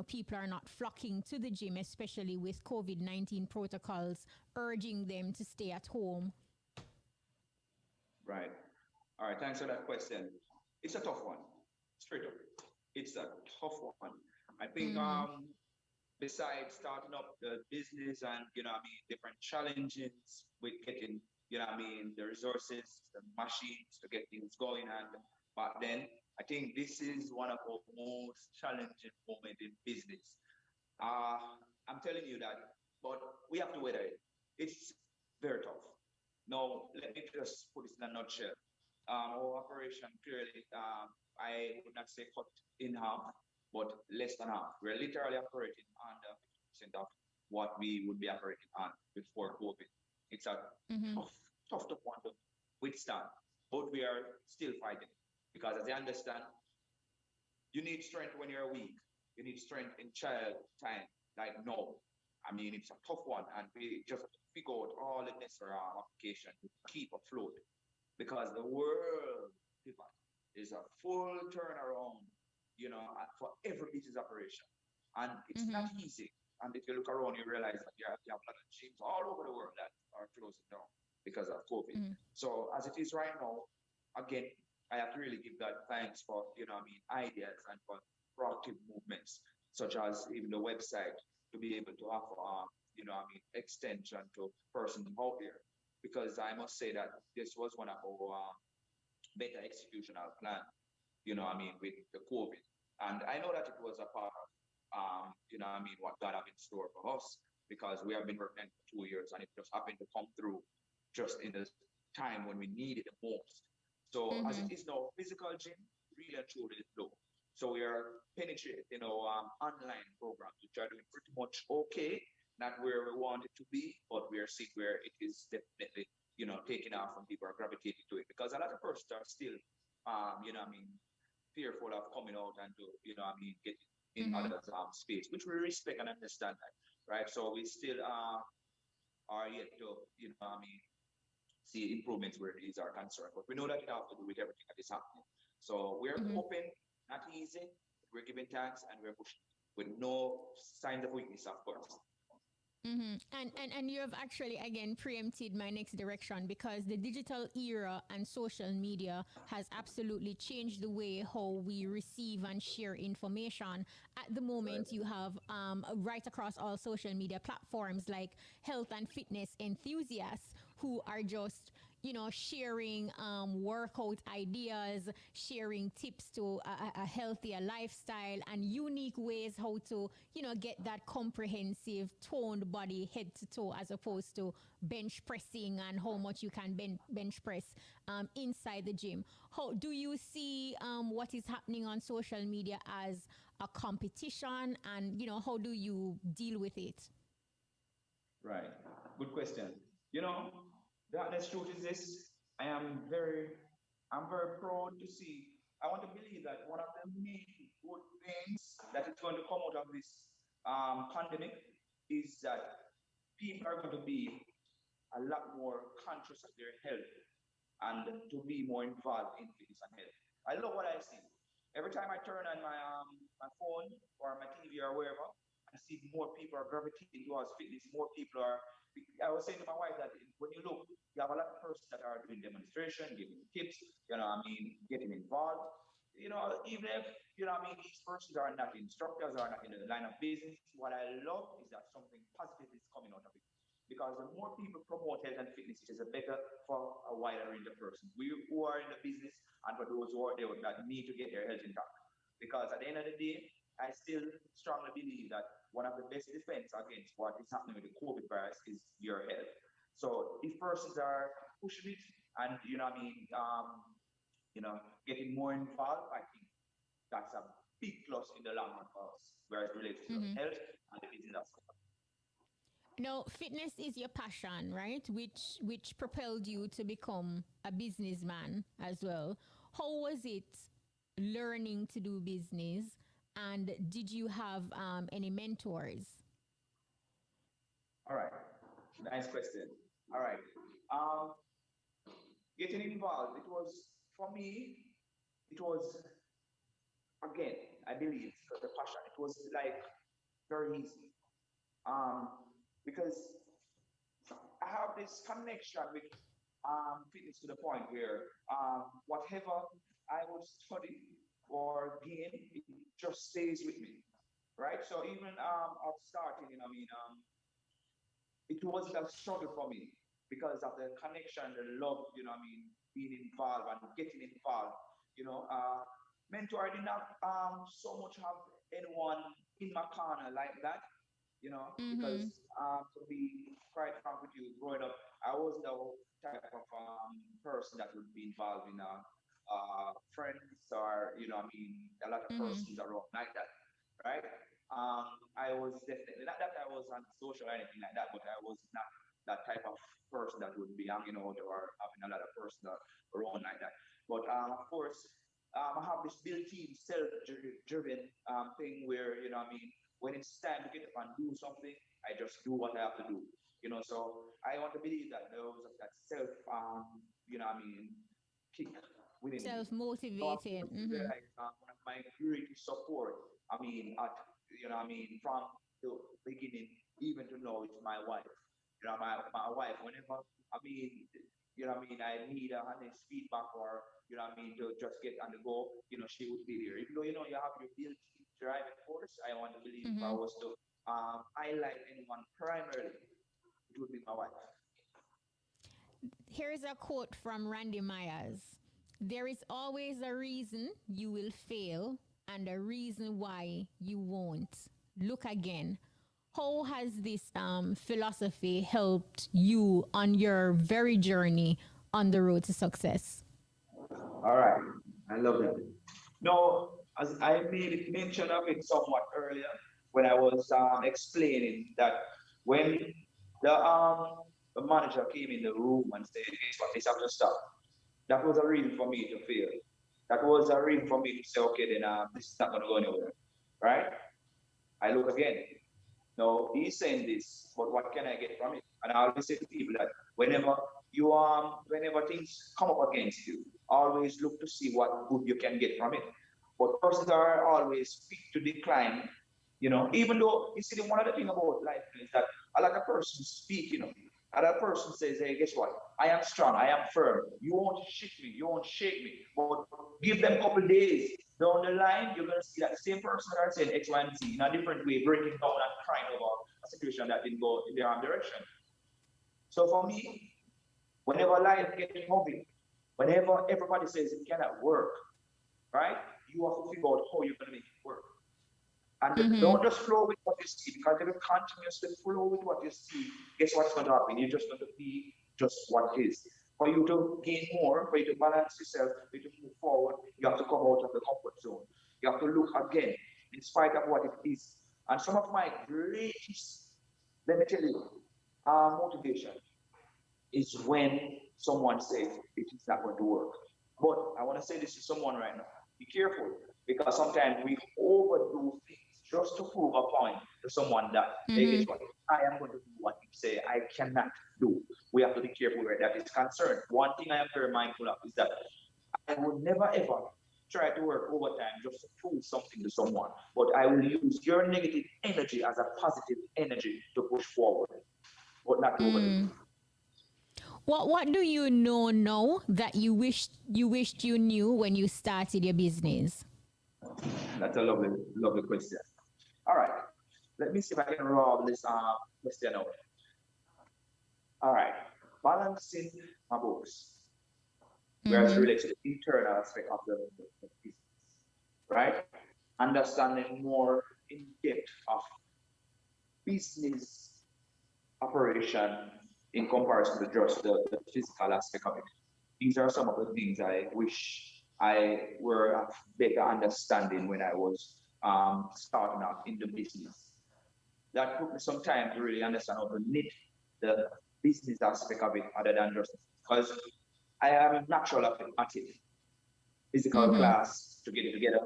people are not flocking to the gym, especially with COVID-19 protocols urging them to stay at home. Right. All right. Thanks for that question. It's a tough one. Straight up. It's a tough one. I think Mm-hmm. besides starting up the business and different challenges with getting the resources, the machines to get things going, and but then I think this is one of our most challenging moment in business. I'm telling you that. but we have to weather it. It's very tough. Now, let me just put this in a nutshell. Our operation clearly, I would not say cut in half, but less than half. We're literally operating under 50% of what we would be operating on before COVID. It's a Mm-hmm. tough one to withstand, but we are still fighting because, as I understand, you need strength when you're weak. You need strength in child time, like no. I mean, it's a tough one, and we just have to figure out all the necessary application to keep afloat because the world pivot is a full turnaround, for every business operation. And it's not Mm-hmm. easy. And if you look around, you realize that you have a lot of gyms all over the world that are closing down because of COVID. Mm-hmm. So as it is right now, again, I have to really give God thanks for, ideas and for proactive movements, such as even the website to be able to offer, extension to persons out there. Because I must say that this was one of our better executional plan, with the COVID. And I know that it was a part of, what God have in store for us because we have been working for 2 years and it just happened to come through just in the time when we need it the most. So as Mm-hmm. it is now, physical gym really and truly is low. So we are penetrating, online programs, which are doing pretty much okay, not where we want it to be, but we are seeing where it is definitely, taking off and people are gravitating to it because a lot of persons are still, fearful of coming out and to, get in Mm-hmm. others' space, which we respect and understand that, right? So we still are yet to, see improvements where these are concerned. But we know that it has to do with everything that is happening. So we're Mm-hmm. open, not easy. We're giving thanks and we're pushing with no signs of weakness, of course. Mm-hmm. And you have actually again preempted my next direction because the digital era and social media has absolutely changed the way how we receive and share information. At the Right. moment, you have right across all social media platforms like health and fitness enthusiasts who are just sharing workout ideas, sharing tips to a healthier lifestyle and unique ways how to get that comprehensive toned body head to toe as opposed to bench pressing and how much you can bench press inside the gym. How do you see what is happening on social media as a competition, and how do you deal with it? Right. Good question. You know, the honest truth is this. I am very, I'm very proud to see. I want to believe that one of the main good things that is going to come out of this pandemic is that people are going to be a lot more conscious of their health and to be more involved in fitness and health. I love what I see. Every time I turn on my phone or my TV or wherever, I see more people are gravitating towards fitness. More people are. I was saying to my wife that when you look, you have a lot of persons that are doing demonstration, giving tips. Getting involved. Even if these persons are not instructors, are not in the line of business. What I love is that something positive is coming out of it because the more people promote health and fitness, it is a better for a wider range of persons. We who are in the business and for those who are there that need to get their health intact. Because at the end of the day, I still strongly believe that one of the best defense against what is happening with the COVID virus is your health. So if persons are pushing it and getting more involved, I think that's a big plus in the long run for us, whereas related to Mm-hmm. health and the business. Now, fitness is your passion, right? Which propelled you to become a businessman as well. How was it learning to do business, and did you have any mentors? All right. Nice question. All right. Um, Getting involved, it was for me, it was again, I believe the passion. It was like very easy. Um, because I have this connection with fitness to the point where whatever I would study or gain, it just stays with me. Right. So even at starting, it wasn't a struggle for me because of the connection, the love, being involved and getting involved. Mentor, I did not so much have anyone in my corner like that, Because to be quite frank with you, growing up, I was the type of person that would be involved in friends or a lot of persons around like that, right? I was definitely not that I was antisocial or anything like that, but I was not that type of person that would be hanging out or having a lot of person around like that. But of course, I have this built-in self-driven thing where when it's time to get up and do something, I just do what I have to do. So I want to believe that there was that self, kick within me. Self So of motivated. course, you realize one of my greatest support, at from the beginning even to now, it's my wife. My wife. Whenever I need a honest feedback or to just get on the go, she would be there. Even though you have your built-in driving force, I want to believe if I was to highlight anyone primarily, it would be my wife. Here's a quote from Randy Myers. There is always a reason you will fail and a reason why you won't. Look again. How has this philosophy helped you on your very journey on the road to success? All right. I love that. No, as I made mention of it somewhat earlier when I was explaining that when the the manager came in the room and said, "Guess what? This have to stop." That was a reason for me to fail. That was a reason for me to say, "Okay, then this is not going to go anywhere." Right? I look again. No, he's saying this, but what can I get from it? And I always say to people that whenever things come up against you, always look to see what good you can get from it. But persons are always quick to decline, even though you see one of the thing about life is that a lot of persons speak, a lot of person says, "Hey, guess what? I am strong, I am firm. You won't shake me, you won't shake me." But give them a couple days down the line, you're gonna see that same person that are saying X, Y, and Z in a different way, breaking down and crying over a situation that didn't go in the wrong direction. So for me, whenever life gets heavy, whenever everybody says it cannot work, right? You have to figure out how you're gonna make it work. And don't just flow with what you see, because if you continuously flow with what you see, guess what's going to happen? You're just going to be just what is. For you to gain more, for you to balance yourself, for you to move forward, you have to come out of the comfort zone. You have to look again, in spite of what it is. And some of my greatest, let me tell you, motivation is when someone says it is not going to work. But I want to say this to someone right now. Be careful, because sometimes we overdo things just to prove a point to someone that, hey, guess what? I am going to do what you say I cannot do. We have to be careful where that is concerned. One thing I am very mindful of is that I will never ever try to work overtime just to prove something to someone, but I will use your negative energy as a positive energy to push forward, but not to overdo. What do you know now that you wished you knew when you started your business? That's a lovely, lovely question. All right. Let me see if I can roll this question out. All right. Balancing my books, whereas related to the internal aspect of the business, right? Understanding more in depth of business operation in comparison to just the physical aspect of it. These are some of the things I wish I were of better understanding when I was starting out in the business. That took me some time to really understand how to knit the business aspect of it other than just because I am natural at it. Physical class, to get it together,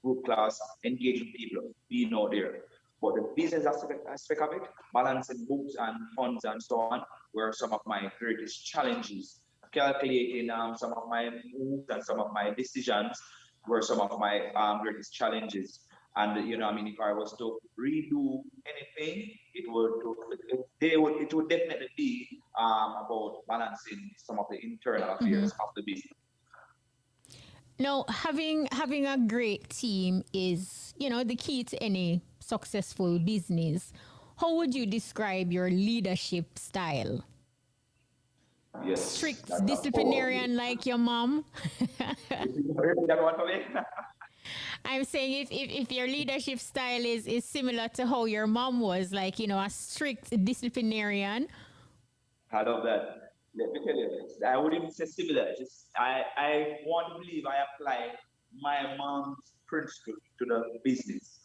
group class, engaging people, being out there. But the business aspect of it, balancing books and funds and so on, were some of my greatest challenges. Calculating some of my moves and some of my decisions were some of my greatest challenges. And if I was to redo anything, it would definitely be about balancing some of the internal affairs of the business. Now, having a great team is, the key to any successful business. How would you describe your leadership style? Yes. Strict disciplinarian like your mom? That one for me? I'm saying if your leadership style is similar to how your mom was, like, a strict disciplinarian. I love that. Let me tell you, I wouldn't even say similar. Just I want to believe I apply my mom's principle to the business.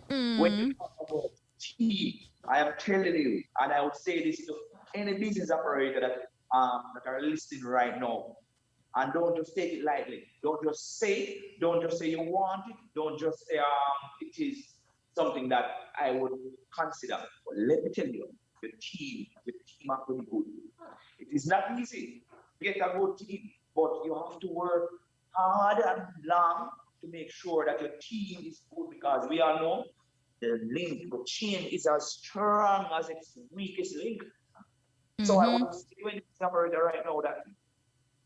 When you talk about team, I am telling you, and I would say this to any business operator that are listening right now. And don't just take it lightly. Don't just say it. Don't just say you want it. Don't just say it is something that I would consider. But let me tell you, the team have to be good. It is not easy to get a good team, but you have to work hard and long to make sure that your team is good, because we all know the chain is as strong as its weakest link. So I want to say to any operator right now that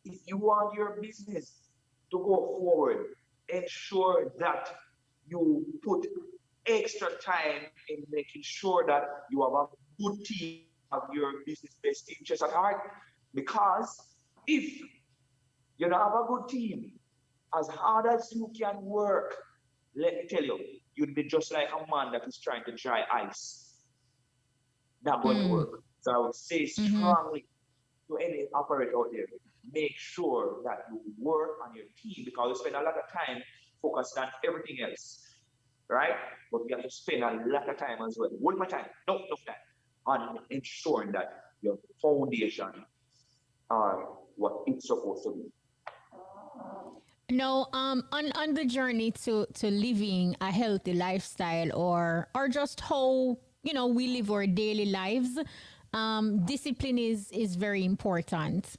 if you want your business to go forward, ensure that you put extra time in making sure that you have a good team, have your business best interest at heart. Because if you don't have a good team, as hard as you can work, let me tell you, you'd be just like a man that is trying to dry ice. Not going to work. So I would say strongly to any operator out there, make sure that you work on your team, because you spend a lot of time focused on everything else, right? But you have to spend a lot of time as well. One more time, no time, on ensuring that your foundation are what it's supposed to be. No, on the journey to living a healthy lifestyle, or just how we live our daily lives, discipline is very important.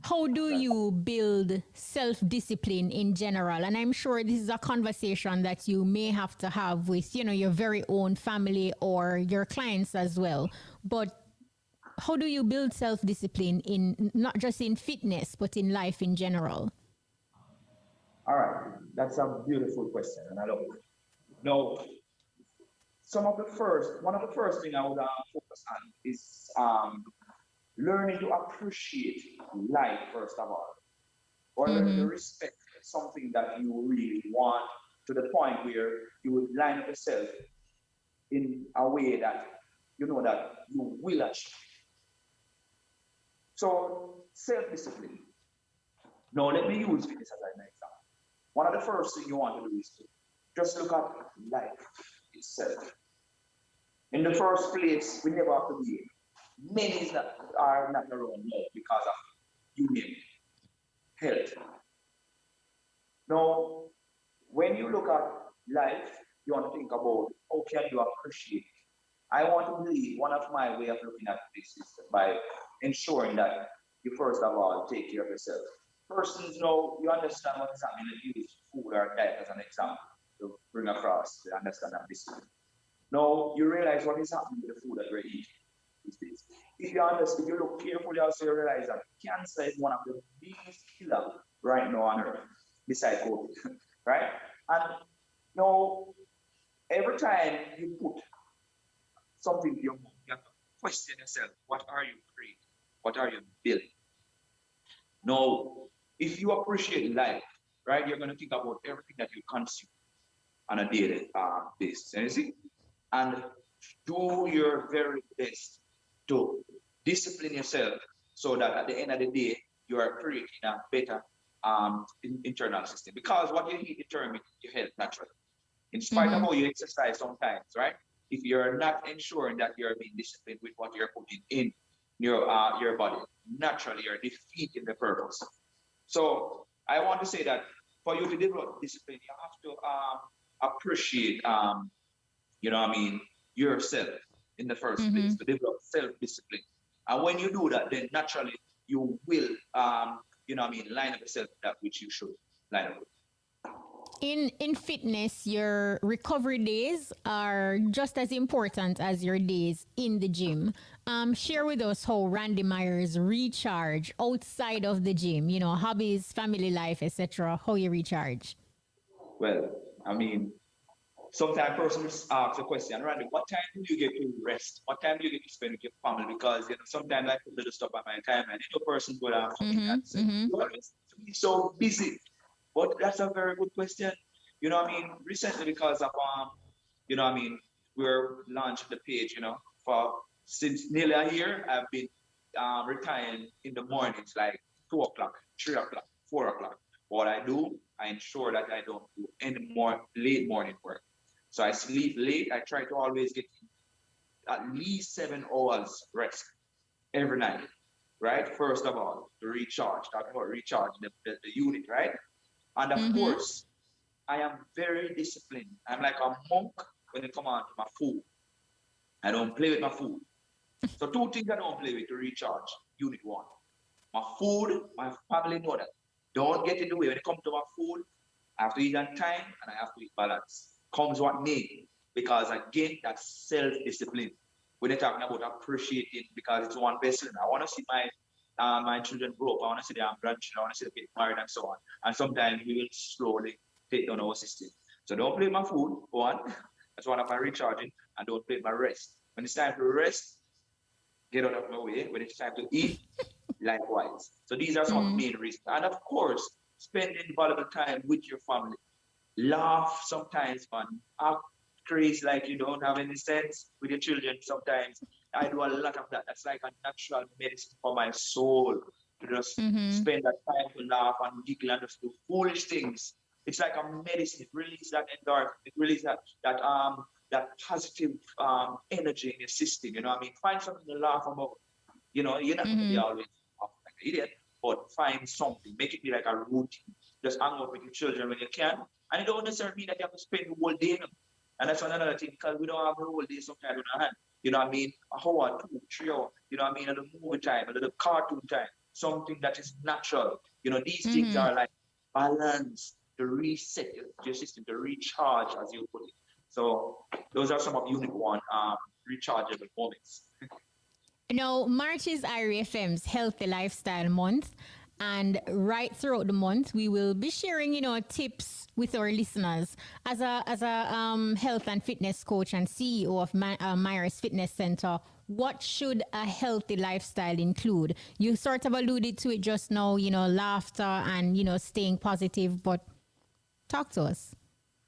How do you build self-discipline in general? And I'm sure this is a conversation that you may have to have with your very own family or your clients as well. But how do you build self-discipline in not just in fitness but in life in general? All right, that's a beautiful question, and I love it. Now, one of the first thing I would focus on is learning to appreciate life first of all, or learning to respect something that you really want, to the point where you would line up yourself in a way that you know that you will achieve. So self-discipline. Now let me use fitness as an example. One of the first things you want to do is to just look at life itself. In the first place, we never have to be. Many that are not around now because of you name it, health. Now, when you look at life, you want to think about how can you appreciate it. I want to believe one of my way of looking at this is by ensuring that you first of all take care of yourself. Persons know you understand what is happening. Let's use food or diet as an example to bring across to understand that this. Now you realize what is happening with the food that we're eating these days. If you understand, if you look carefully, also you realize that cancer is one of the biggest killers right now on earth, besides COVID, right? And now every time you put something to your mouth, you have to question yourself, what are you creating? What are you building? Now, if you appreciate life, right, you're going to think about everything that you consume on a daily basis. And you see? And do your very best to discipline yourself so that at the end of the day, you are creating a better internal system. Because what you eat determines your health naturally. In spite of how you exercise sometimes, right? If you're not ensuring that you're being disciplined with what you're putting in your body, naturally you're defeating the purpose. So I want to say that for you to develop discipline, you have to appreciate, yourself in the first place, to develop self-discipline. And when you do that, then naturally you will, line up yourself with that which you should line up with. In fitness, your recovery days are just as important as your days in the gym. Share with us how Randy Myers recharge outside of the gym, hobbies, family life, etc. How you recharge? Well, sometimes persons ask the question, Randy, what time do you get to rest? What time do you get to spend with your family? Because sometimes I put little stuff at my time, and person would have something that say, you always be so busy. But that's a very good question. You know what I mean? Recently, because of you know what I mean, we're launching the page, you know, for since nearly a year, I've been retiring in the mornings, like 2 o'clock, 3 o'clock, 4 o'clock. What I do, I ensure that I don't do any more late morning work. So I sleep late. I try to always get at least 7 hours rest every night, right? First of all, to recharge, talk about recharge the unit, right? And of Mm-hmm. course, I am very disciplined. I'm like a monk when it comes on to my food. I don't play with my food. So two things I don't play with to recharge. Unit one. My food, my family know that. Don't get in the way. When it comes to my food, I have to eat on time and I have to eat balance. Comes what may. Because again, that's self-discipline. When they're talking about appreciating because it's one vessel. I want to see my children grow up. I want to see their grandchildren. I want to see them get married and so on. And sometimes we will slowly take down our system. So don't play my food, one. That's one of my recharging. And don't play my rest. When it's time to rest, get out of my way. When it's time to eat, likewise. So these are some of the main reasons. And of course, spending valuable time with your family. Laugh sometimes, man. Act crazy like you don't have any sense with your children sometimes. I do a lot of that. That's like a natural medicine for my soul to just Mm-hmm. spend that time to laugh and giggle and just do foolish things. It's like a medicine. It releases that endorphin. It releases that positive energy in your system. You know what I mean? Find something to laugh about. You know, you're not going to be Mm-hmm. always like an idiot, but find something. Make it be like a routine. Just hang out with your children when you can. And it don't necessarily mean that you have to spend the whole day. And that's another thing, because we don't have the whole day sometimes on our hand. You know what I mean? A hour, 2, 3 hours. You know what I mean? A little movie time, a little cartoon time. Something that is natural. You know, these things Mm-hmm. are like balance, to reset your system, to recharge, as you put it. So those are some of Unit 1 rechargeable moments. March is IRFM's Healthy Lifestyle Month. And right throughout the month, we will be sharing, tips with our listeners. As a health and fitness coach and CEO of Myers Fitness Center, what should a healthy lifestyle include? You sort of alluded to it just now, laughter and, staying positive, but talk to us.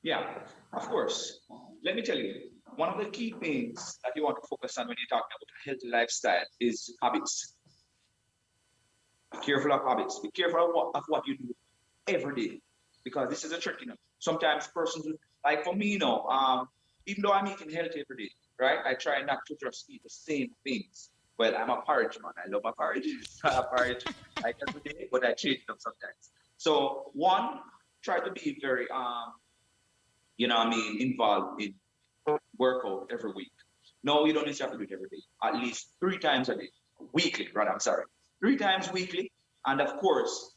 Yeah, of course. Let me tell you, one of the key things that you want to focus on when you're talking about a healthy lifestyle is habits. Be careful of habits. Be careful of what you do every day, because this is a trick. Sometimes persons, like for me, even though I'm eating healthy every day, right? I try not to just eat the same things. Well, I'm a porridge man. I love my porridge. I have porridge like every day, but I change them sometimes. So one, try to be very involved in workout every week. No, you don't necessarily have to do it every day. At least 3 times a day, weekly, rather. I'm sorry, 3 times weekly. And of course,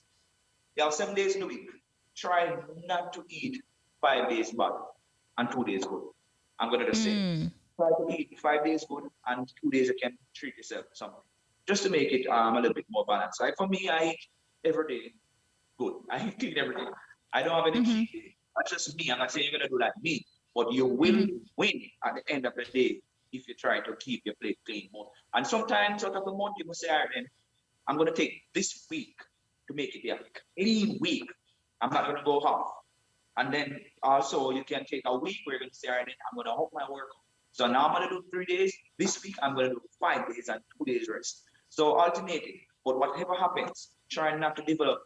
you have 7 days in the week. Try not to eat 5 days bad and 2 days good. I'm going to just say, try to eat 5 days good and 2 days you can treat yourself to something, just to make it a little bit more balanced. Like for me, I eat every day good. I eat clean every day. I don't have any cheat day. That's just me. I'm not saying you're gonna do like me, but you will win at the end of the day if you try to keep your plate clean more. And sometimes out of the month, you must say, all right, then I'm gonna take this week to make it a clean week. I'm not gonna go half. And then also you can take a week where you're gonna say, all right, then I'm gonna up my workout. So now I'm gonna do 3 days. This week I'm gonna do 5 days and 2 days rest. So alternating. But whatever happens, try not to develop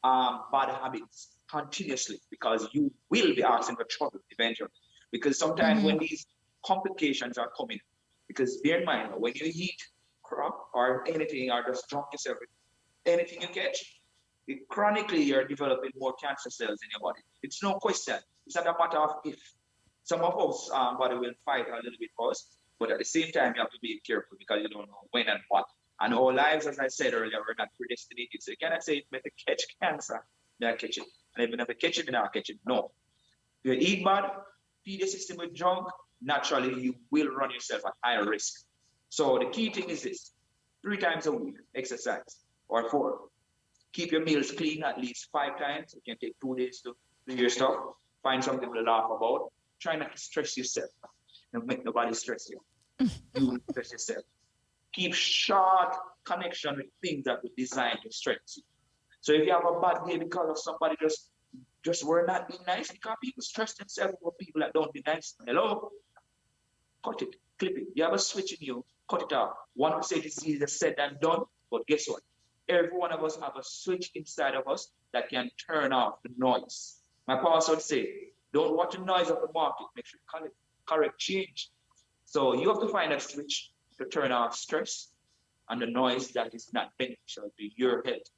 bad habits continuously, because you will be asking for trouble eventually. Because sometimes when these complications are coming, because bear in mind, when you eat crap or anything, or just drunk yourself with anything you catch, chronically you're developing more cancer cells in your body. It's no question. It's not a matter of if. Some of us body will fight a little bit first, but at the same time you have to be careful, because you don't know when and what. And our lives, as I said earlier, we're not predestinated. So you cannot say if you catch cancer, they'll catch it. And even if you catch it, then I'll catch it. No. If you eat bad, feed the system with junk, naturally you will run yourself at higher risk. So the key thing is this: 3 times a week, exercise, or 4. Keep your meals clean at least 5 times. You can take 2 days to do your stuff. Find something to laugh about. Try not to stress yourself. Don't make nobody stress you. You stress yourself. Keep short connection with things that were designed to stress you. So if you have a bad day because of somebody just Just we're not being nice because people stress themselves over people that don't be nice. Hello? Cut it, clip it. You have a switch in you, cut it out. One would say this is easier said than done, but guess what? Every one of us have a switch inside of us that can turn off the noise. My pastor would say, don't watch the noise of the market, make sure you correct change. So you have to find a switch to turn off stress and the noise that is not beneficial to your health.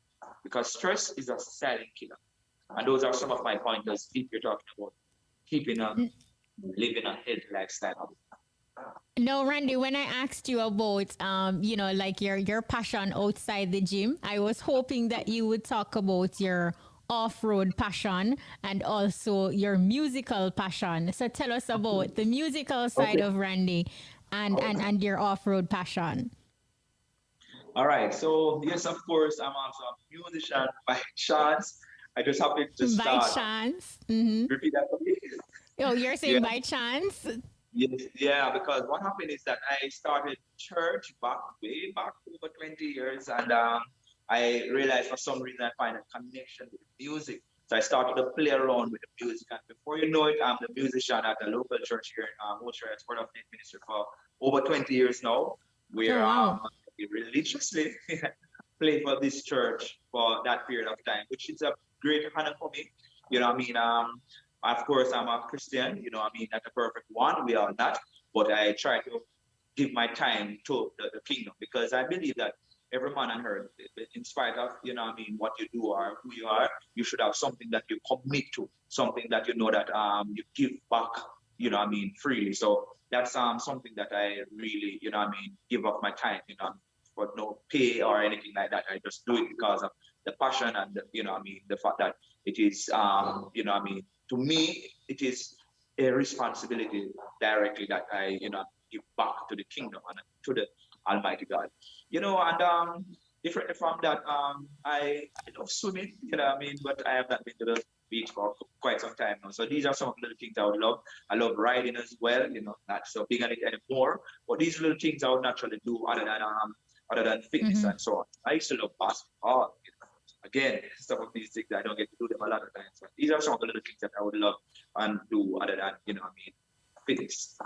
Because stress is a silent killer. And those are some of my pointers if you're talking about living a healthy lifestyle. No, Randy, when I asked you about, like your passion outside the gym, I was hoping that you would talk about your off-road passion and also your musical passion. So tell us about the musical side of Randy and your off-road passion. All right. So yes, of course, I'm also a musician by chance. I just happened to start. By chance. Mm-hmm. Repeat that for me. Oh, you're saying by chance? Yes, yeah, because what happened is that I started church way back over 20 years, and I realized for some reason I find a connection with music. So I started to play around with the music, and before you know it, I'm the musician at a local church here in Wilshire, Word of Faith Ministry for over 20 years now. We're religiously play for this church for that period of time, which is a great honor for me. You know what I mean? Of course, I'm a Christian, you know what I mean? Not a perfect one, we are not, but I try to give my time to the kingdom because I believe that every man on earth, in spite of, you know what I mean, what you do or who you are, you should have something that you commit to, something that you know that you give back, you know what I mean, freely. So that's something that I really, you know what I mean, give up my time, you know, for no pay or anything like that. I just do it because of the passion and, you know what I mean, the fact that it is, you know what I mean, to me, it is a responsibility directly that I, you know, give back to the kingdom and to the Almighty God. You know, and differently from that, I love swimming, you know what I mean, but I have not been to the beach for quite some time now. So these are some of the little things I would love. I love riding as well, you know, not so big on it anymore, but these little things I would naturally do other than fitness and so on. I used to love basketball, you know. Again, some of these things I don't get to do them a lot of times. But these are some of the little things that I would love and do other than, you know what I mean, fitness.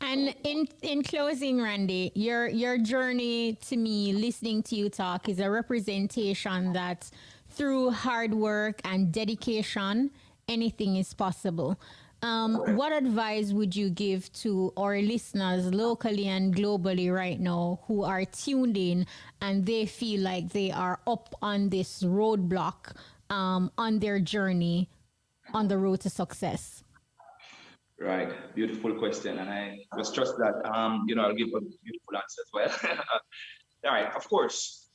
And in closing, Randy, your journey to me, listening to you talk, is a representation that through hard work and dedication, anything is possible. What advice would you give to our listeners locally and globally right now who are tuned in and they feel like they are up on this roadblock on their journey on the road to success? Right, beautiful question, and I just trust that you know, I'll give a beautiful answer as well. All right, of course.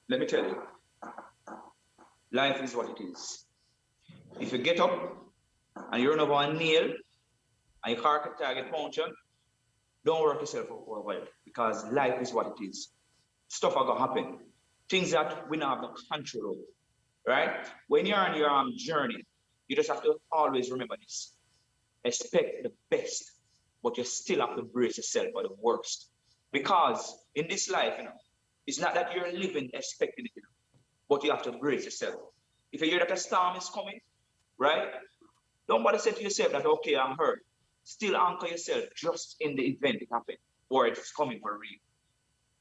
Let me tell you, life is what it is. If you get up and you run over a nail and your car can target puncture, don't work yourself up for a while because life is what it is. Stuff are gonna happen. Things that we don't have no control over, right? When you're on your journey, you just have to always remember this. Expect the best, but you still have to brace yourself for the worst. Because in this life, you know, it's not that you're living expecting it, you know, but you have to brace yourself. If you hear that a storm is coming, right? Don't bother say to yourself that, okay, I'm hurt. Still anchor yourself just in the event it happened or it's coming for real.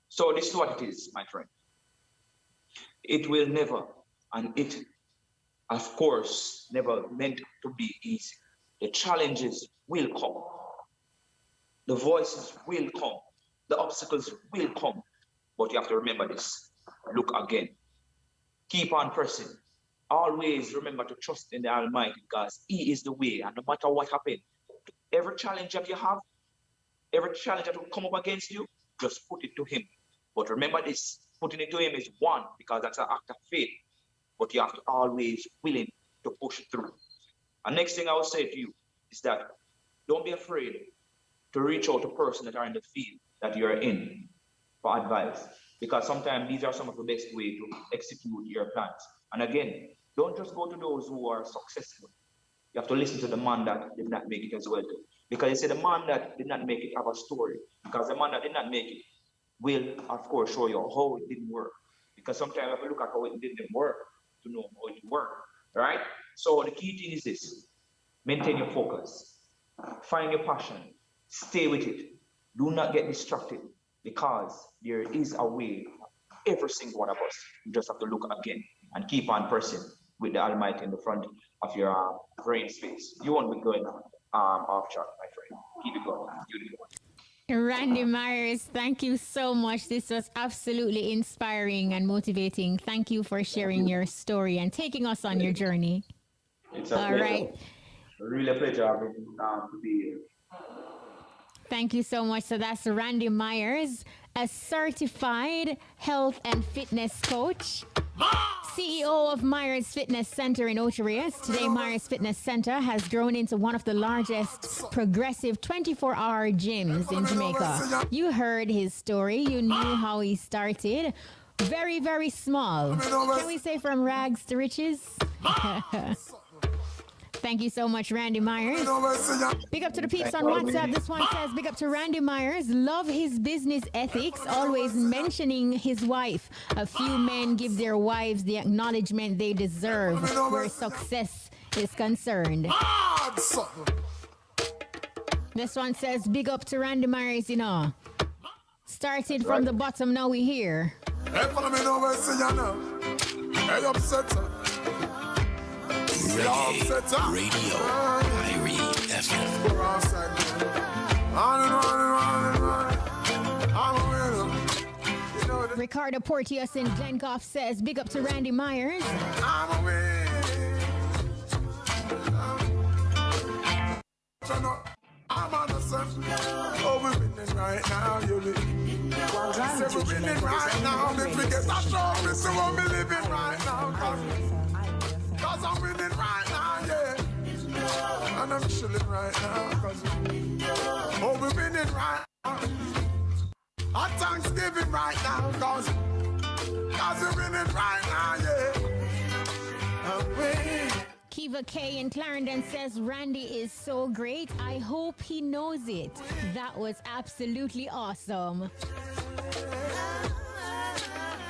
So this is what it is, my friend. It will never, and it, of course, never meant to be easy. The challenges will come. The voices will come. The obstacles will come. But you have to remember this. Look again. Keep on pressing. Always remember to trust in the Almighty because He is the way. And no matter what happens, every challenge that you have, every challenge that will come up against you, just put it to Him. But remember this, putting it to Him is one because that's an act of faith. But you have to always willing to push through. And next thing I will say to you is that don't be afraid to reach out to persons that are in the field that you're in for advice. Because sometimes these are some of the best ways to execute your plans. And again, don't just go to those who are successful. You have to listen to the man that did not make it as well. Because you see, the man that did not make it have a story. Because the man that did not make it will, of course, show you how it didn't work. Because sometimes if you look at how it didn't work, to know how it works, right? So the key thing is this: maintain your focus, find your passion, stay with it. Do not get distracted because there is a way for every single one of us. You just have to look again and keep on pressing with the Almighty in the front of your brain space. You won't be going off track, my friend. Keep it going. Keep it going. Randy Myers, thank you so much. This was absolutely inspiring and motivating. Thank you for sharing your story and taking us on your journey. It's a All pleasure. right. Really a pleasure to be here. Thank you so much. So that's Randy Myers, a certified health and fitness coach, CEO of Myers Fitness Center in Ocho Rios. Today, Myers Fitness Center has grown into one of the largest progressive 24-hour gyms in Jamaica. You heard his story. You knew how he started. Very, very small. Can we say from rags to riches? Thank you so much, Randy Myers. Big up to the peeps on WhatsApp. This one says, big up to Randy Myers. Love his business ethics, always mentioning his wife. A few men give their wives the acknowledgement they deserve where success is concerned. This one says, big up to Randy Myers, you know. Started from the bottom, now we here. Reggae Radio, Irie FM. Ricardo Porteous in Glencoff says, big up to Randy Myers. I'm innocent. Oh, we're winning right now, you live. Say we're winning right now. If we get that trophy, so we'll be living right now. Cause I'm winning right now, yeah. And I'm chilling right now. Cause oh, we're winning right now. Our Thanksgiving right now. Cause we're winning right now, yeah. I'm winning. Kiva K in Clarendon says, Randy is so great. I hope he knows it. That was absolutely awesome.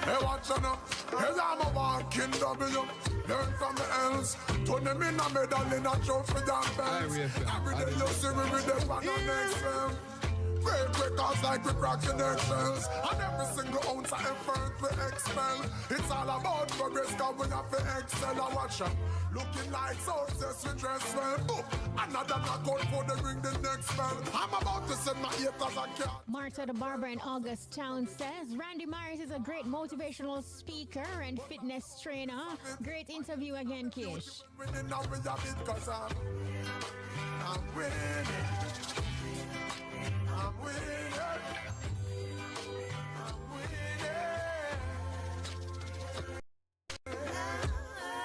Hey, watch out. Hey, I'm a walking W. Learn from the else. Turn them in a medal in a trophy and belts. Every day you see me with them on the next film. Break records like we rock connections. And every single ounce of effort we expel. It's all about progress, cause we have to excel. I watch them. Looking like success, we dress well. Boom. Another knockout for the ring the next spell. I'm about to send my haters a cat. Marta the Barber in August Town says, Randy Myers is a great motivational speaker and fitness trainer. Great interview again, Kish. I'm winning. I'm winning.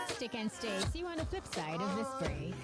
Stick and stay. See you on the flip side of this break.